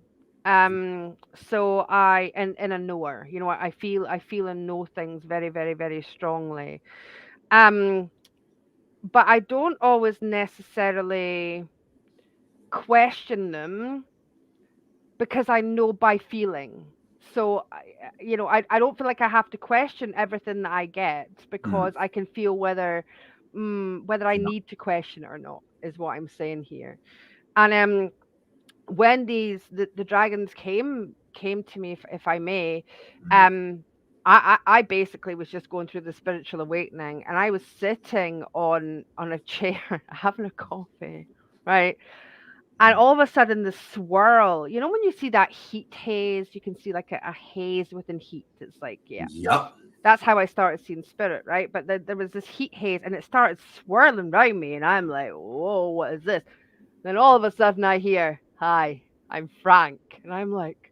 So I and a knower. You know, I feel and know things very, very, very strongly. Um, but I don't always necessarily question them because I know by feeling. So I don't feel like I have to question everything that I get Mm. because I can feel whether I Yeah. need to question it or not is what I'm saying here. And when the dragons came to me, if I may, Mm. um I basically was just going through the spiritual awakening, and I was sitting on a chair having a coffee, right? And all of a sudden the swirl, when you see that heat haze, you can see like a haze within heat. It's like, yeah, Yep. that's how I started seeing spirit, right? But there was this heat haze and it started swirling around me, and I'm like, whoa, what is this? Then all of a sudden I hear, "Hi, I'm Frank." And I'm like,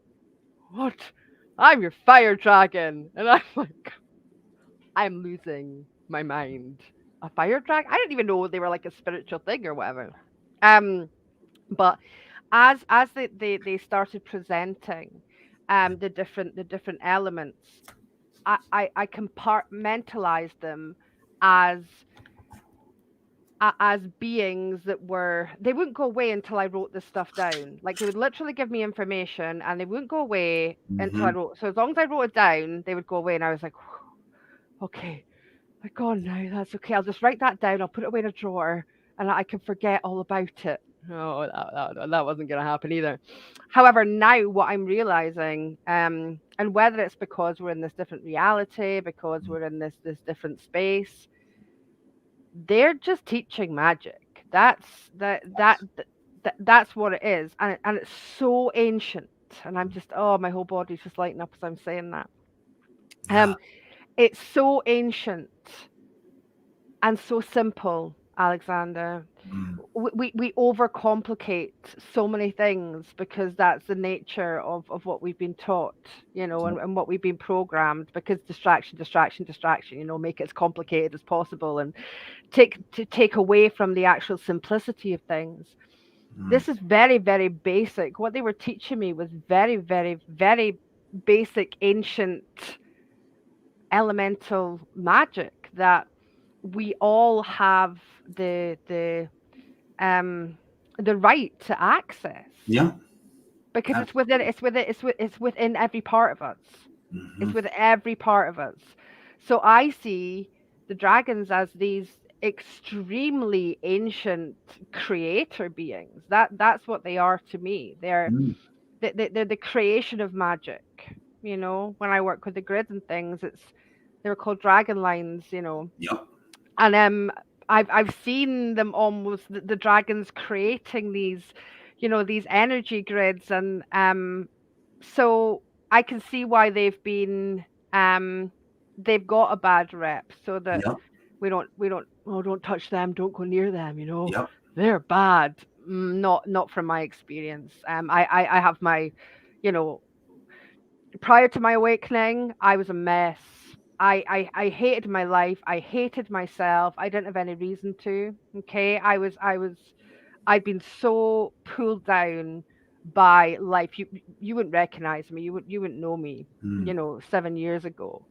"What? I'm your fire dragon." And I'm like, I'm losing my mind. A fire dragon? I didn't even know they were like a spiritual thing or whatever. Um, but as they started presenting the different elements, I compartmentalized them as as beings that they wouldn't go away until I wrote this stuff down. Like they would literally give me information and they wouldn't go away until I Mm-hmm. wrote. So as long as I wrote it down, they would go away, and I was like, okay, they're gone now. That's okay. I'll just write that down. I'll put it away in a drawer, and I can forget all about it. No, that wasn't going to happen either. However, now what I'm realizing, and whether it's because we're in this different reality, because we're in this different space, they're just teaching magic. That's what it is, and it's so ancient. And I'm just, oh, my whole body's just lighting up as I'm saying that. Yeah. It's so ancient and so simple, Alexander. Mm. We overcomplicate so many things because that's the nature of what we've been taught, and what we've been programmed, because distraction, distraction, distraction, make it as complicated as possible and take away from the actual simplicity of things. Mm. This is very, very basic. What they were teaching me was very, very, very basic, ancient, elemental magic that we all have um the right to access, Yeah. because it's within every part of us. Mm-hmm. It's with every part of us. So I see the dragons as these extremely ancient creator beings. That's what they are to me. Mm. They're the creation of magic. When I work with the grids and things, they're called dragon lines. Yep. And I've seen them almost, the dragons creating these energy grids, and so I can see why they've got a bad rep, so that Yep. we don't, oh, don't touch them, don't go near them. Yep. They're bad. Not from my experience. I have my, you know prior to my awakening, I was a mess. I hated my life. I hated myself. I didn't have any reason to. Okay. I'd been so pulled down by life. You wouldn't recognize me. You wouldn't know me, Mm. 7 years ago.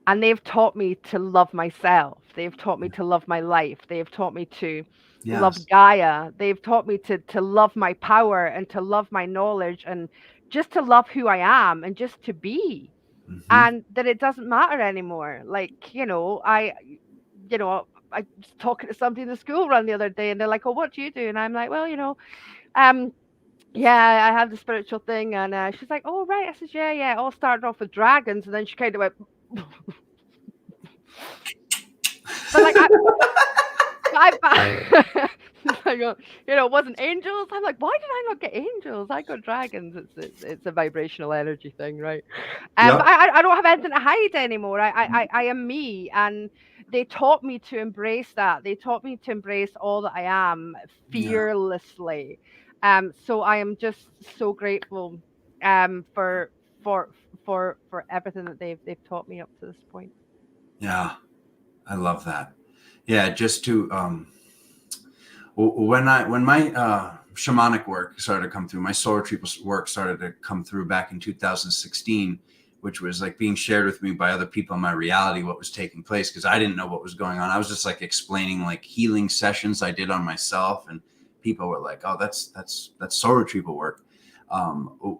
And they've taught me to love myself. They've taught me to love my life. They've taught me to love Yes. Gaia. They've taught me to love my power and to love my knowledge and just to love who I am and just to be. Hmm. And that it doesn't matter anymore. Like, I was talking to somebody in the school run the other day and they're like, oh, what do you do? And I'm like, well, um, yeah, I have the spiritual thing. And she's like, oh, right. I said, yeah, yeah. It all started off with dragons. And then she kind of went, but like, I go, it wasn't angels. I'm like, why did I not get angels? I got dragons. It's a vibrational energy thing, right? But Yep. I don't have anything to hide anymore. I am me, and they taught me to embrace that. They taught me to embrace all that I am Yeah. fearlessly. So I am just so grateful for for for everything that they've taught me up to this point. Yeah. I love that. Yeah. Just to, when my shamanic work started to come through, my soul retrieval work started to come through back in 2016, which was like being shared with me by other people in my reality, what was taking place, because I didn't know what was going on. I was just like explaining like healing sessions I did on myself, and people were like, "Oh, that's soul retrieval work."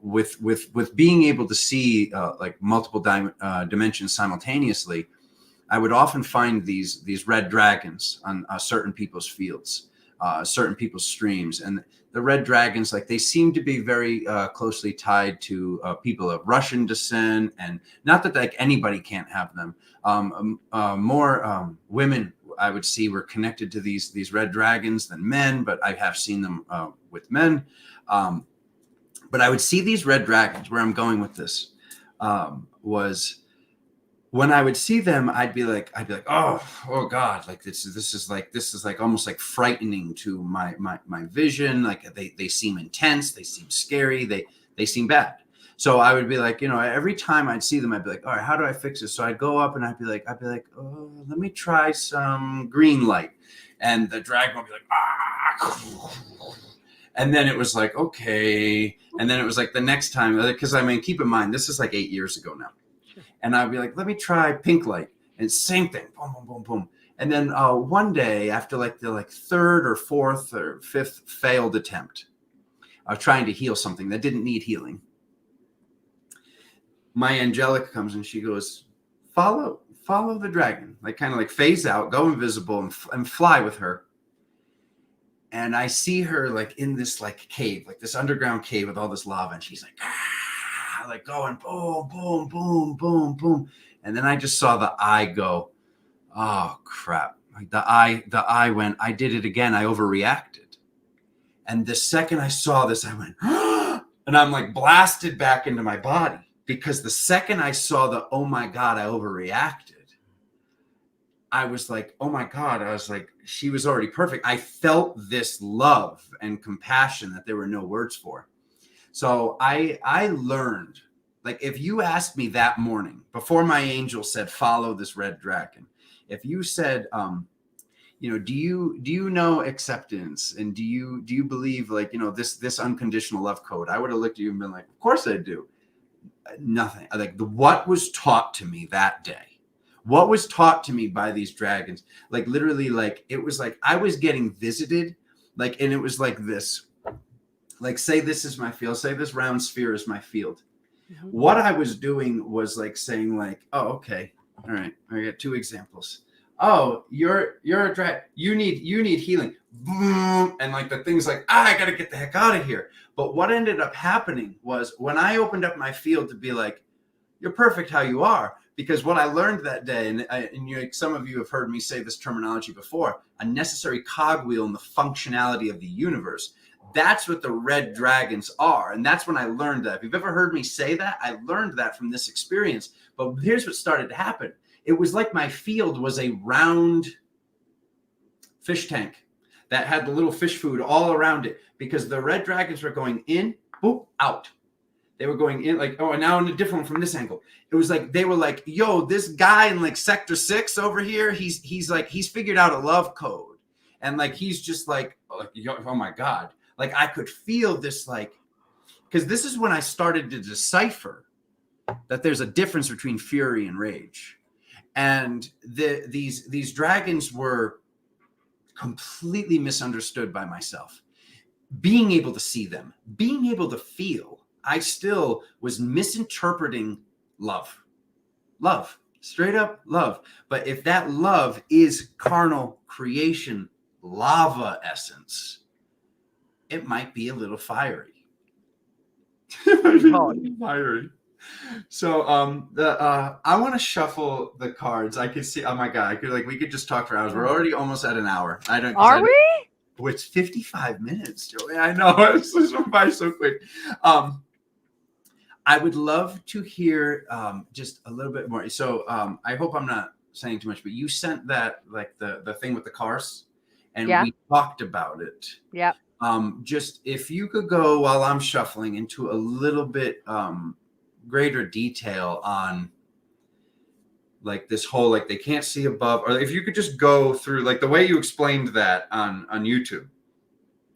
With being able to see like multiple dimensions simultaneously, I would often find these red dragons on certain people's fields, certain people's streams, and the red dragons, like they seem to be very closely tied to people of Russian descent, and not that like anybody can't have them. More women I would see were connected to these red dragons than men, but I have seen them with men. But I would see these red dragons. Where I'm going with this was, when I would see them, I'd be like, oh God, like this is like almost like frightening to my vision. Like they seem intense, they seem scary, they seem bad. So I would be like, every time I'd see them, I'd be like, all right, how do I fix this? So I'd go up and I'd be like, oh, let me try some green light, and the dragon would be like, ah. And then it was like, okay. And then it was like the next time, because I mean, keep in mind, this is like 8 years ago now. And I'd be like, let me try pink light. And same thing, boom, boom, boom, boom. And then one day, after like the third or fourth or fifth failed attempt of trying to heal something that didn't need healing, my angelic comes and she goes, follow the dragon, like kind of like phase out, go invisible, and fly with her. And I see her like in this like cave, like this underground cave with all this lava, and she's like, like going boom, boom, boom, boom, boom. And then I just saw the eye go, oh crap. Like the eye went, I did it again. I overreacted. And the second I saw this, I went, and I'm like blasted back into my body, because the second I saw the, oh my God, I overreacted, I was like, oh my God. I was like, she was already perfect. I felt this love and compassion that there were no words for. So I learned, like, if you asked me that morning before my angel said, follow this red dragon, if you said, do you know acceptance, and do you believe, like, this unconditional love code, I would have looked at you and been like, of course I do. Nothing. Like what was taught to me that day, what was taught to me by these dragons, like literally, like it was like I was getting visited, like, and it was like this. Like, say this is my field, say this round sphere is my field. Mm-hmm. What I was doing was like saying like, oh, okay. All right. I got two examples. Oh, you're a drag. You need healing. Boom. And like the thing's like, I got to get the heck out of here. But what ended up happening was, when I opened up my field to be like, you're perfect how you are. Because what I learned that day, and some of you have heard me say this terminology before, a necessary cogwheel in the functionality of the universe. That's what the red dragons are. And that's when I learned that. If you've ever heard me say that, I learned that from this experience. But here's what started to happen. It was like my field was a round fish tank that had the little fish food all around it, because the red dragons were going in, boop, out. They were going in like, oh, and now in a different one from this angle. It was like, they were like, yo, this guy in like sector 6 over here, he's figured out a love code. And like, he's just like, oh my God. Like I could feel this, like, because this is when I started to decipher that there's a difference between fury and rage. And these dragons were completely misunderstood by myself. Being able to see them, being able to feel, I still was misinterpreting love. Love, straight up love. But if that love is carnal creation, lava essence, it might be a little fiery. It might be a Hot. little fiery. So I want to shuffle the cards. I could see, oh my god, we could just talk for hours. We're already almost at an hour. Are we? Oh, it's 55 minutes, Joey. I know. It's went by so quick. I would love to hear just a little bit more. So I hope I'm not saying too much, but you sent that, like the thing with the cars, and we talked about it. Yep. Just if you could go while I'm shuffling into a little bit greater detail on like this whole, like they can't see above, or if you could just go through like the way you explained that on YouTube.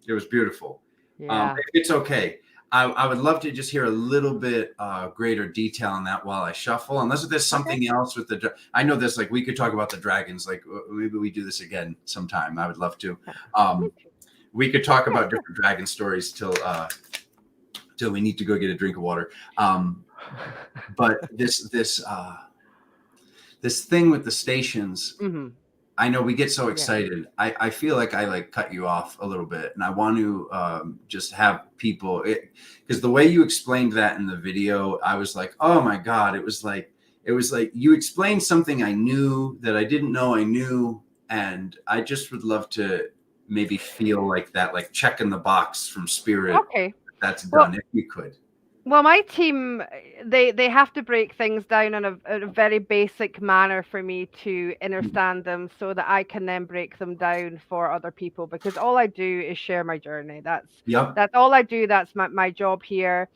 It was beautiful. Yeah. If it's okay, I would love to just hear a little bit greater detail on that while I shuffle, unless there's something else with the, I know this, like we could talk about the dragons, like maybe we do this again sometime. I would love to. We could talk about different dragon stories till we need to go get a drink of water. But this thing with the stations, I know we get so excited. Yeah. I feel like I like cut you off a little bit, and I want to just have people, because the way you explained that in the video, I was like, oh my God, it was like you explained something I knew that I didn't know I knew, and I just would love to maybe feel like that, like check in the box from spirit. Okay. That's done, if you could. Well, my team, they have to break things down in a very basic manner for me to understand them, so that I can then break them down for other people, because all I do is share my journey. That's all I do. That's my job here.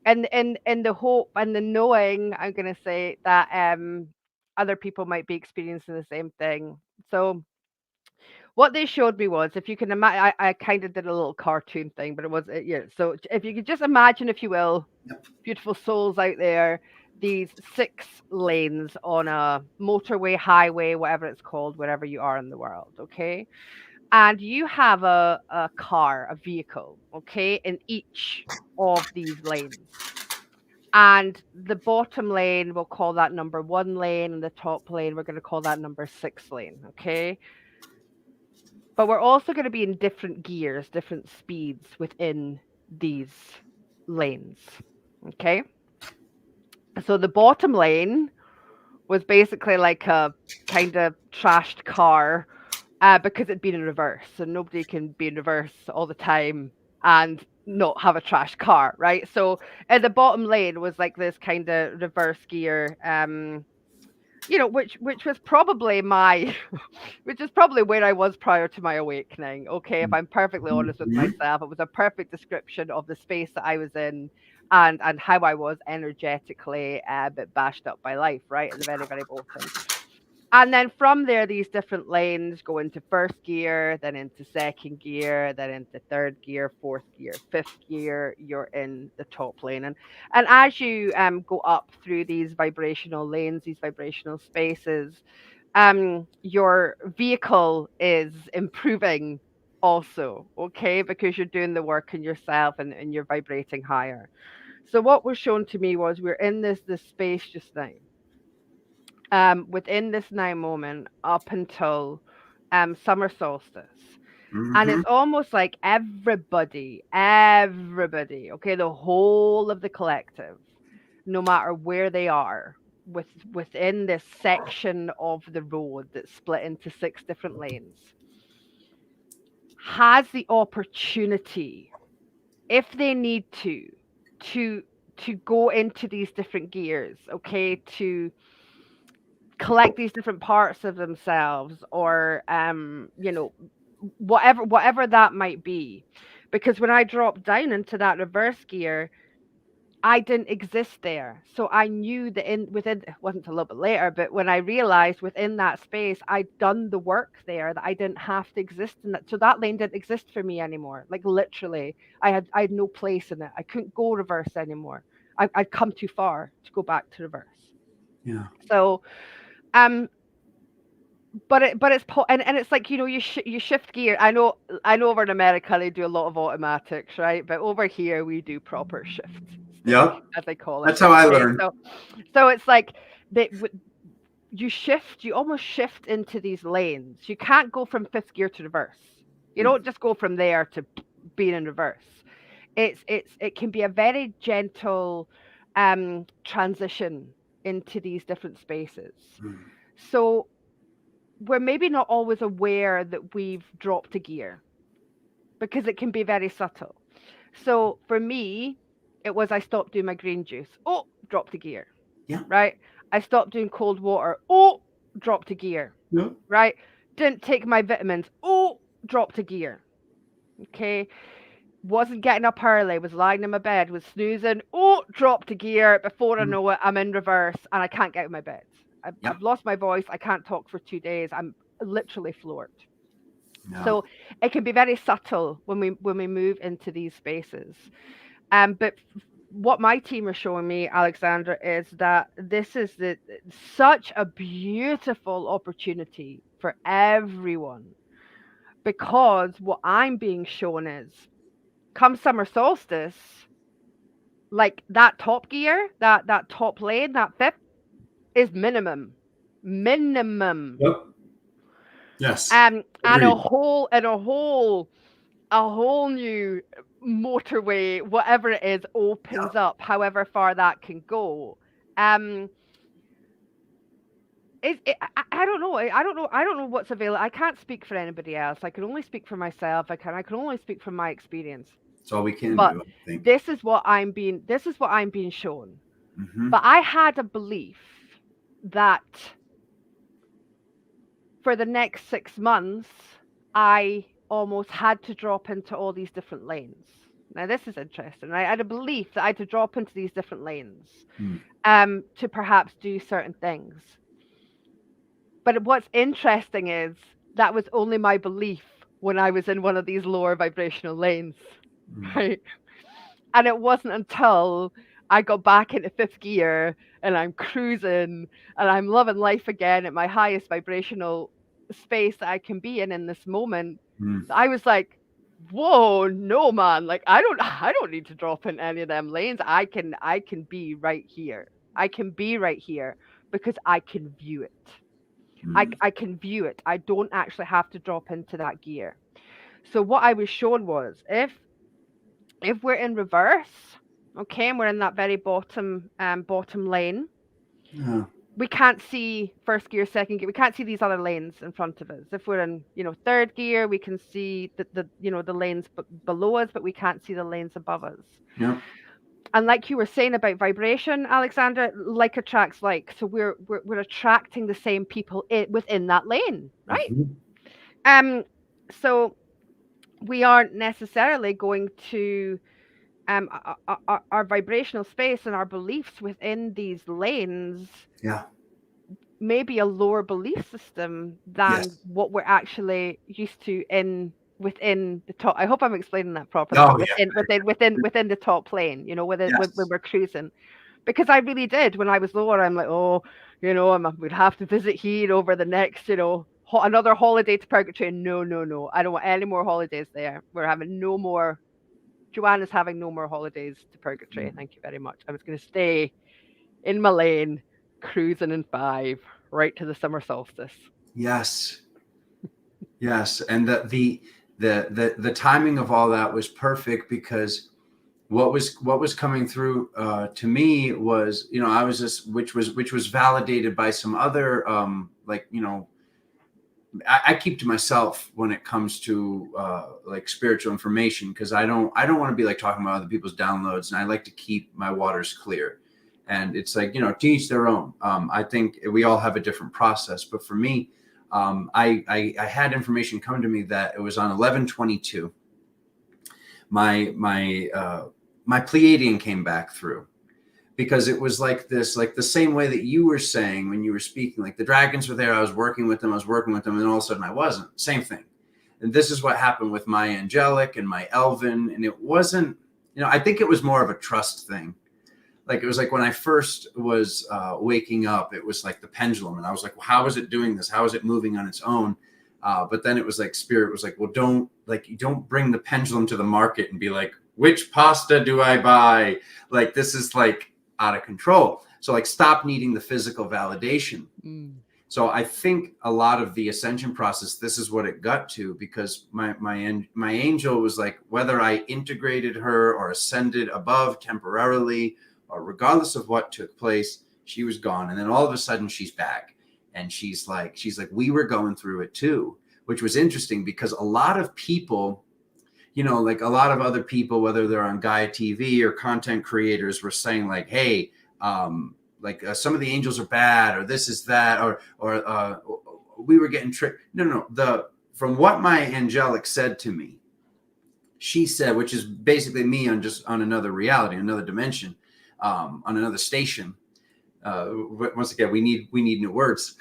And in the hope and the knowing, I'm going to say that other people might be experiencing the same thing. So what they showed me was, if you can imagine, I kind of did a little cartoon thing, but it was, so if you could just imagine, if you will, beautiful souls out there, these 6 lanes on a motorway, highway, whatever it's called, wherever you are in the world, okay? And you have a car, a vehicle, okay, in each of these lanes. And the bottom lane, we'll call that number 1 lane, and the top lane, we're going to call that number 6 lane, okay? But we're also going to be in different gears, different speeds within these lanes, okay? So the bottom lane was basically like a kind of trashed car, because it'd been in reverse, and nobody can be in reverse all the time and not have a trashed car, right? So at the bottom lane was like this kind of reverse gear, which was probably which is probably where I was prior to my awakening. Okay, if I'm perfectly honest with myself, it was a perfect description of the space that I was in, and how I was energetically a bit bashed up by life, right, at the very, very bottom. And then from there, these different lanes go into first gear, then into second gear, then into third gear, fourth gear, fifth gear. You're in the top lane, and as you go up through these vibrational lanes, these vibrational spaces, your vehicle is improving also, okay, because you're doing the work in yourself, and you're vibrating higher. So what was shown to me was, we're in this space just now. Within this now moment up until summer solstice. And it's almost like everybody, okay, the whole of the collective, no matter where they are, within this section of the road that's split into 6 different lanes, has the opportunity, if they need to go into these different gears, okay, to collect these different parts of themselves, or whatever that might be. Because when I dropped down into that reverse gear, I didn't exist there. So I knew that within, it wasn't a little bit later, but when I realized within that space, I'd done the work there, that I didn't have to exist in that. So that lane didn't exist for me anymore. Like literally, I had no place in it. I couldn't go reverse anymore. I'd come too far to go back to reverse. Yeah. So But it's like, you know, you shift gear. I know over in America they do a lot of automatics, right? But over here we do proper shift stick, Yep. as they call it. That's how I Okay, learned. so it's like you almost shift into these lanes. You can't go from fifth gear to reverse. You don't just go from there to being in reverse. It can be a very gentle transition into these different spaces. So we're maybe not always aware that we've dropped a gear because it can be very subtle. So for me, it was I stopped doing my green juice. Oh, dropped a gear. Yeah. Right. I stopped doing cold water. Oh, dropped a gear. Yeah. Right. Didn't take my vitamins. Oh, dropped a gear. Okay. Wasn't getting up early. Was lying in my bed. Was snoozing. Oh, dropped a gear. Before I know it, I'm in reverse and I can't get out of my bed. I've lost my voice. I can't talk for 2 days. I'm literally floored. Yeah. So it can be very subtle when we move into these spaces. But what my team are showing me, Alexandra, is that this is such a beautiful opportunity for everyone, because what I'm being shown is, come summer solstice, like that top gear, that top lane, that fifth is minimum. Yep. Yes. And Agreed. a whole new motorway, whatever it is, opens up, however far that can go. I don't know. I don't know what's available. I can't speak for anybody else. I can only speak for myself. I can only speak from my experience. That's all we can But do, I think. this is what I'm being shown. Mm-hmm. But I had a belief that for the next 6 months, I almost had to drop into all these different lanes. Now, this is interesting. I had a belief that I had to drop into these different lanes to perhaps do certain things. But what's interesting is that was only my belief when I was in one of these lower vibrational lanes, right? And it wasn't until I got back into fifth gear and I'm cruising and I'm loving life again at my highest vibrational space that I can be in this moment, I was like, whoa, no, man, like I don't need to drop in any of them lanes. I can be right here. I can be right here because I can view it. I can view it. I don't actually have to drop into that gear. So what I was shown was, if we're in reverse, okay, and we're in that very bottom lane, we can't see first gear, second gear. We can't see these other lanes in front of us. If we're in, third gear, we can see the lanes below us, but we can't see the lanes above us. Yeah. And like you were saying about vibration, Alexandra, like attracts like. So we're attracting the same people within that lane, right? So we aren't necessarily going to our vibrational space and our beliefs within these lanes. Yeah. Maybe a lower belief system than what we're actually used to within the top. I hope I'm explaining that properly. Oh, within the top plane, when we're cruising, because I really did when I was lower. I'm like, we'd have to visit here over the next, another holiday to purgatory. No, I don't want any more holidays there. We're having no more. Joanna's having no more holidays to purgatory. Thank you very much. I was going to stay in my lane, cruising in 5 right to the summer solstice. Yes. And the timing of all that was perfect, because what was coming through to me was, I was just, which was validated by some other I keep to myself when it comes to like spiritual information, because I don't want to be like talking about other people's downloads, and I like to keep my waters clear. And it's like, to each their own. I think we all have a different process, but for me, I had information come to me that it was on 11/22. My Pleiadian came back through, because it was like this, like the same way that you were saying when you were speaking, like the dragons were there. I was working with them, and all of a sudden I wasn't. Same thing. And this is what happened with my angelic and my elven. And it wasn't, I think it was more of a trust thing. like it was like when I first was waking up, it was like the pendulum, and I was like, well, how is it doing this? How is it moving on its own? But then it was like spirit was like, well, you don't bring the pendulum to the market and be like, which pasta do I buy? Like, this is like out of control. So like, stop needing the physical validation. So I think a lot of the ascension process, this is what it got to, because my angel was like, whether I integrated her or ascended above temporarily, or regardless of what took place, she was gone. And then all of a sudden she's back, and she's like, we were going through it too, which was interesting because a lot of people, you know, like a lot of other people, whether they're on Gaia TV or content creators, were saying like, hey, some of the angels are bad, or this is that, or we were getting tricked. No. From what my angelic said to me, she said, which is basically me on another reality, another dimension, on another station. Once again, we need new words.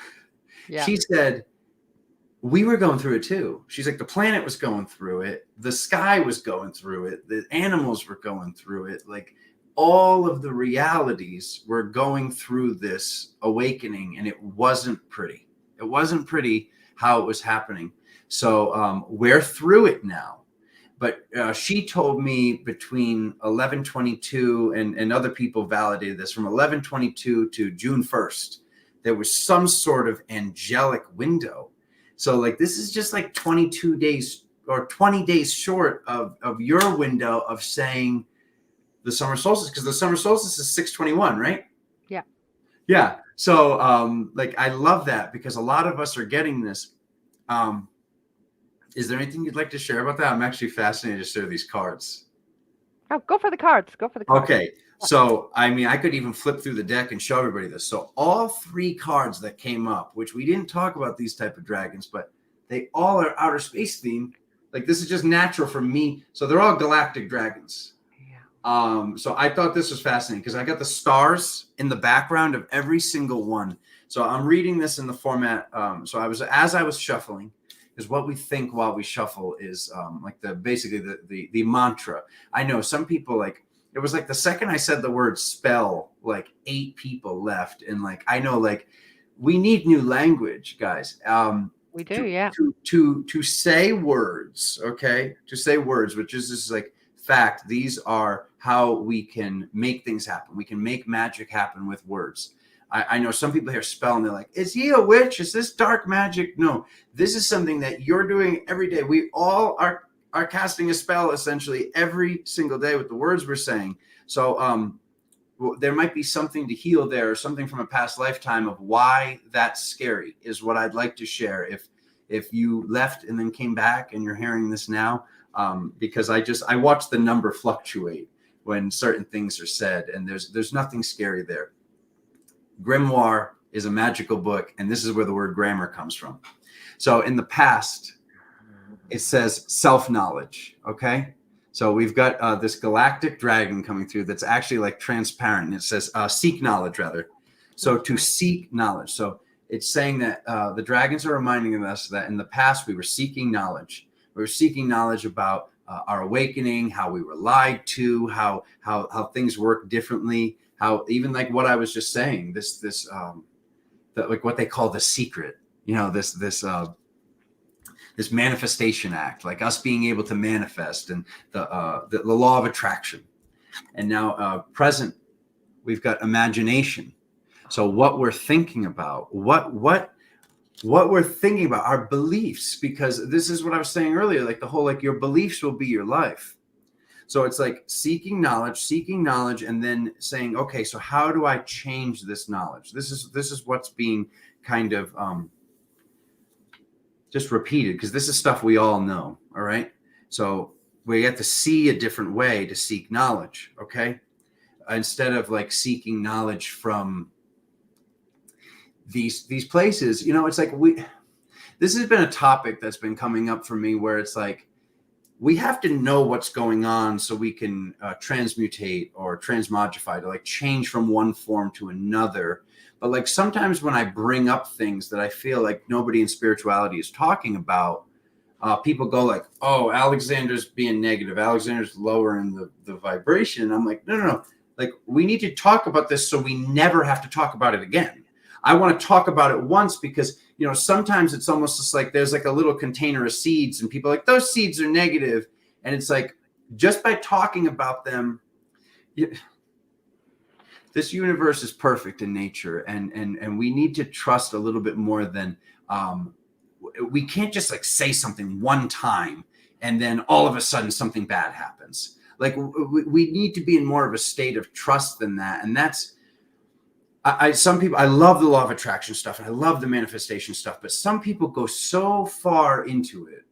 Yeah. She said, we were going through it too. She's like, the planet was going through it. The sky was going through it. The animals were going through it. Like, all of the realities were going through this awakening, and it wasn't pretty. It wasn't pretty how it was happening. So we're through it now. But she told me between 11/22, and other people validated this, from 11/22 to June 1st, there was some sort of angelic window. So like, this is just like 22 days or 20 days short of your window of saying the summer solstice, because the summer solstice is 6/21, right? Yeah. So like, I love that, because a lot of us are getting this. Is there anything you'd like to share about that? I'm actually fascinated to share these cards. Oh, go for the cards. Okay. So, I mean, I could even flip through the deck and show everybody this. So all 3 cards that came up, which we didn't talk about these type of dragons, but they all are outer space themed. Like, this is just natural for me. So they're all galactic dragons. So I thought this was fascinating, because I got the stars in the background of every single one. So I'm reading this in the format. So as I was shuffling, is what we think while we shuffle is like basically the mantra. I know some people, like, it was like the second I said the word spell, like 8 people left. And like, I know, like, we need new language, guys. We do, yeah. To say words, okay? To say words, which is just like fact. These are how we can make things happen. We can make magic happen with words. I know some people hear spell and they're like, is he a witch? Is this dark magic? No, this is something that you're doing every day. We all are casting a spell essentially every single day with the words we're saying. So there might be something to heal there, or something from a past lifetime of why that's scary, is what I'd like to share. If you left and then came back and you're hearing this now, because I watch the number fluctuate when certain things are said, and there's nothing scary there. Grimoire is a magical book, and this is where the word grammar comes from. So in the past, it says self-knowledge, okay? So we've got this galactic dragon coming through that's actually like transparent. It says seek knowledge, rather. So to seek knowledge. So it's saying that the dragons are reminding us that in the past we were seeking knowledge. We were seeking knowledge about our awakening, how we were lied to, how things work differently, how even like what I was just saying, this like what they call the secret, you know, this manifestation act, like us being able to manifest, and the law of attraction. And now present, we've got imagination. So what we're thinking about, what we're thinking about, our beliefs, because this is what I was saying earlier, like the whole, like, your beliefs will be your life. So it's like seeking knowledge, and then saying, okay, so how do I change this knowledge? This is what's being kind of just repeated, because this is stuff we all know. All right. So we have to see a different way to seek knowledge. Okay. Instead of like seeking knowledge from these places, you know, it's like this has been a topic that's been coming up for me, where it's like, we have to know what's going on so we can transmutate or transmogrify, to like change from one form to another. But like, sometimes when I bring up things that I feel like nobody in spirituality is talking about, people go like, oh, Alexander's being negative. Alexander's lowering the vibration. I'm like, no. Like, we need to talk about this so we never have to talk about it again. I want to talk about it once because, you know, sometimes it's almost just like there's like a little container of seeds and people are like, those seeds are negative. And it's like, just by talking about them, this universe is perfect in nature. And we need to trust a little bit more than, we can't just like say something one time and then all of a sudden something bad happens. Like, we need to be in more of a state of trust than that. And that's, some people, I love the law of attraction stuff and I love the manifestation stuff, but some people go so far into it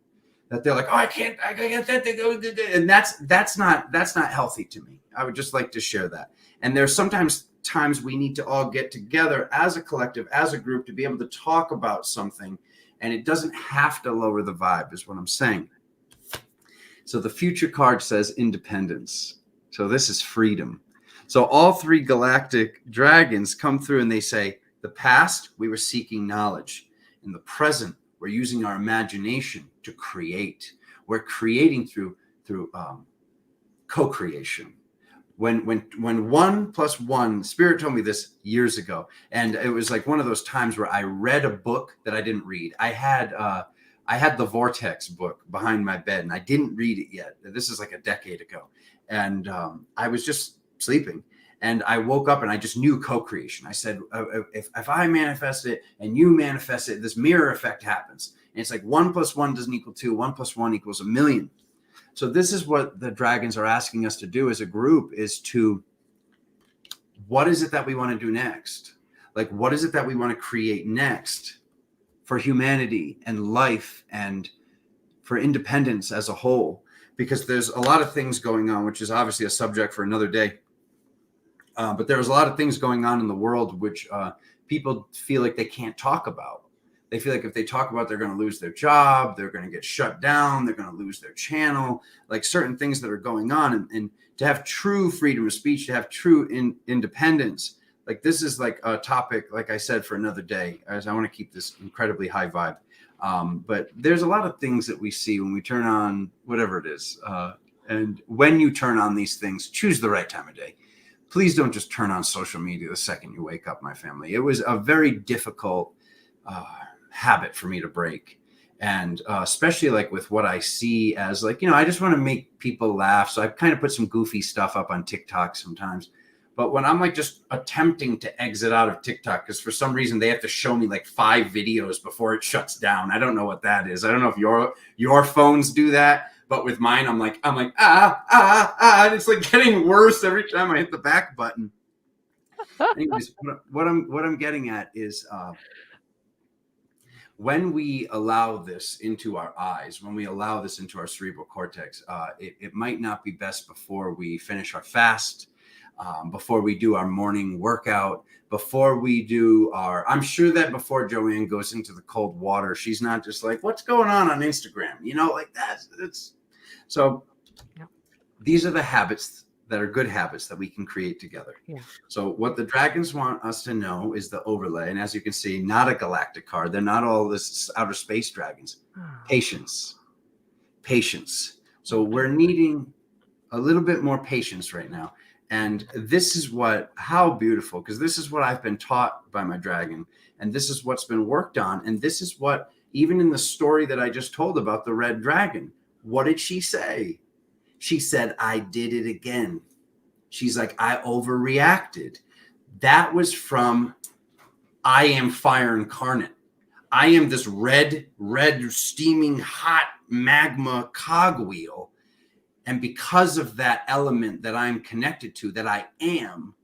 that they're like, oh, I can't that they go, and that's not healthy to me. I would just like to share that. And there's sometimes times we need to all get together as a collective, as a group, to be able to talk about something, and it doesn't have to lower the vibe, is what I'm saying. So the future card says independence. So this is freedom. So all three galactic dragons come through and they say, the past, we were seeking knowledge. In the present, we're using our imagination to create. We're creating through co-creation. When 1 + 1, Spirit told me this years ago, and it was like one of those times where I read a book that I didn't read. I had the Vortex book behind my bed, and I didn't read it yet. This is like a decade ago, and I was just sleeping, and I woke up and I just knew co-creation. I said, if I manifest it and you manifest it, this mirror effect happens. And it's like 1 + 1 doesn't equal 2. 1 + 1 equals 1,000,000. So this is what the dragons are asking us to do as a group, is to, what is it that we want to do next? Like, what is it that we want to create next for humanity and life and for independence as a whole? Because there's a lot of things going on, which is obviously a subject for another day. But there's a lot of things going on in the world which people feel like they can't talk about. They feel like if they talk about it, they're going to lose their job, they're going to get shut down, they're going to lose their channel, like certain things that are going on. And to have true freedom of speech, to have true independence, like this is like a topic, like I said, for another day, as I want to keep this incredibly high vibe. But there's a lot of things that we see when we turn on whatever it is. And when you turn on these things, choose the right time of day. Please don't just turn on social media the second you wake up, my family. It was a very difficult habit for me to break. And especially like with what I see as like, you know, I just want to make people laugh. So I kind of put some goofy stuff up on TikTok sometimes. But when I'm like just attempting to exit out of TikTok, because for some reason they have to show me like 5 videos before it shuts down. I don't know what that is. I don't know if your phones do that. But with mine, I'm like, and it's like getting worse every time I hit the back button. Anyways, what I'm getting at is when we allow this into our eyes, when we allow this into our cerebral cortex, it might not be best before we finish our fast, before we do our morning workout, before we do I'm sure that before Joanne goes into the cold water, she's not just like, what's going on Instagram? You know, like that's so. Yeah. These are the habits that are good habits that we can create together. Yeah. So what the dragons want us to know is the overlay. And as you can see, not a galactic card. They're not all this outer space dragons. Patience. So we're needing a little bit more patience right now. And this is how beautiful, because this is what I've been taught by my dragon. And this is what's been worked on. And this is what, even in the story that I just told about the red dragon, what did she say? She said, I did it again. She's like, I overreacted. That was from, I am fire incarnate. I am this red, steaming, hot magma cogwheel. And because of that element that I'm connected to, that I am,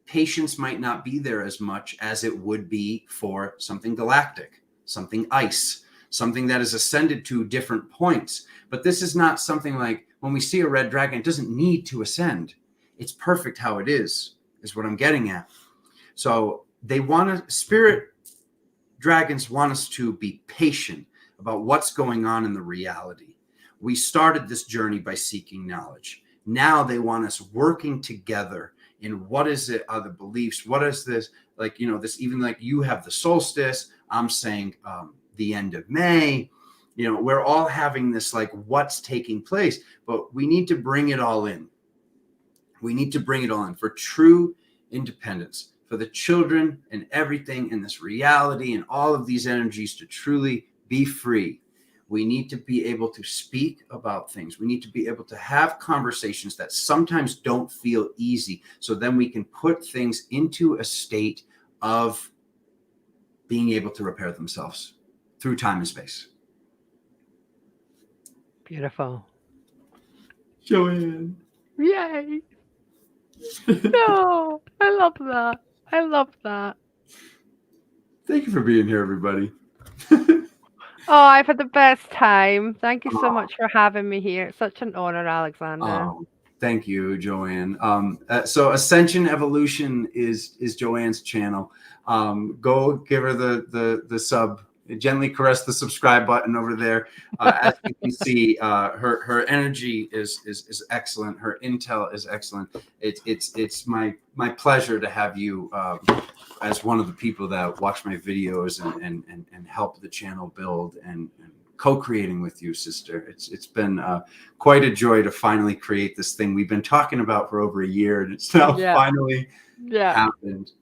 patience might not be there as much as it would be for something galactic, something ice, something that is ascended to different points. But this is not something like when we see a red dragon, it doesn't need to ascend. It's perfect how it is what I'm getting at. So spirit dragons want us to be patient about what's going on in the reality. We started this journey by seeking knowledge. Now they want us working together in what is it, other beliefs, what is this, like, you know, this, even like you have the solstice, I'm saying the end of May. You know, we're all having this like what's taking place, but we need to bring it all in. We need to bring it on for true independence, for the children and everything in this reality and all of these energies to truly be free. We need to be able to speak about things. We need to be able to have conversations that sometimes don't feel easy. So then we can put things into a state of being able to repair themselves through time and space. Beautiful. Joanne. Yay. No, I love that. I love that. Thank you for being here, everybody. Oh, I've had the best time. Thank you so much for having me here. It's such an honor, Alexander. Thank you, Joanne. So Ascension Evolution is Joanne's channel. Go give her the sub. Gently caress the subscribe button over there. As you can see, her energy is excellent. Her intel is excellent. It's my pleasure to have you as one of the people that watch my videos and help the channel build and co-creating with you, sister. It's been quite a joy to finally create this thing we've been talking about for over a year, and it's now finally happened.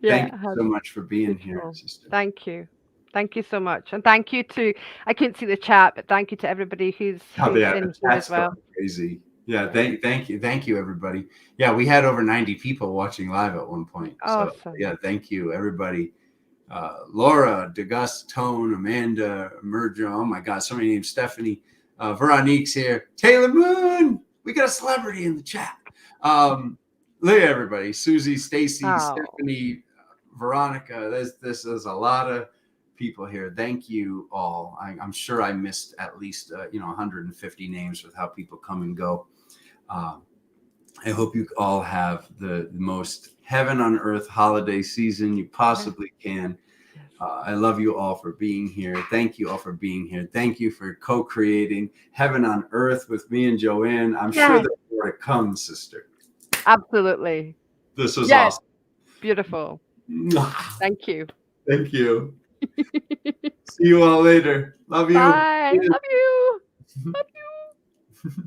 Thank you so much for being here, sister. Thank you. Thank you so much. And thank you to, I couldn't see the chat, but thank you to everybody who's in here as well. Crazy. Yeah, thank you, everybody. Yeah, we had over 90 people watching live at one point. Awesome. So yeah, thank you, everybody. Laura, Degus, Tone, Amanda, Merja, oh my God, so many names. Stephanie, Veronique's here. Taylor Moon, we got a celebrity in the chat. Look at everybody. Susie, Stacy, Stephanie, Veronica. This is a lot of people here. Thank you all. I'm sure I missed at least 150 names with how people come and go. I hope you all have the most heaven on earth holiday season you possibly can. I love you all for being here. Thank you all for being here. Thank you for co-creating heaven on earth with me and Joanne. I'm sure there's more to come, sister. Absolutely. This was awesome. Beautiful. Thank you. Thank you. See you all later. Love you. Bye. Love you. Love you.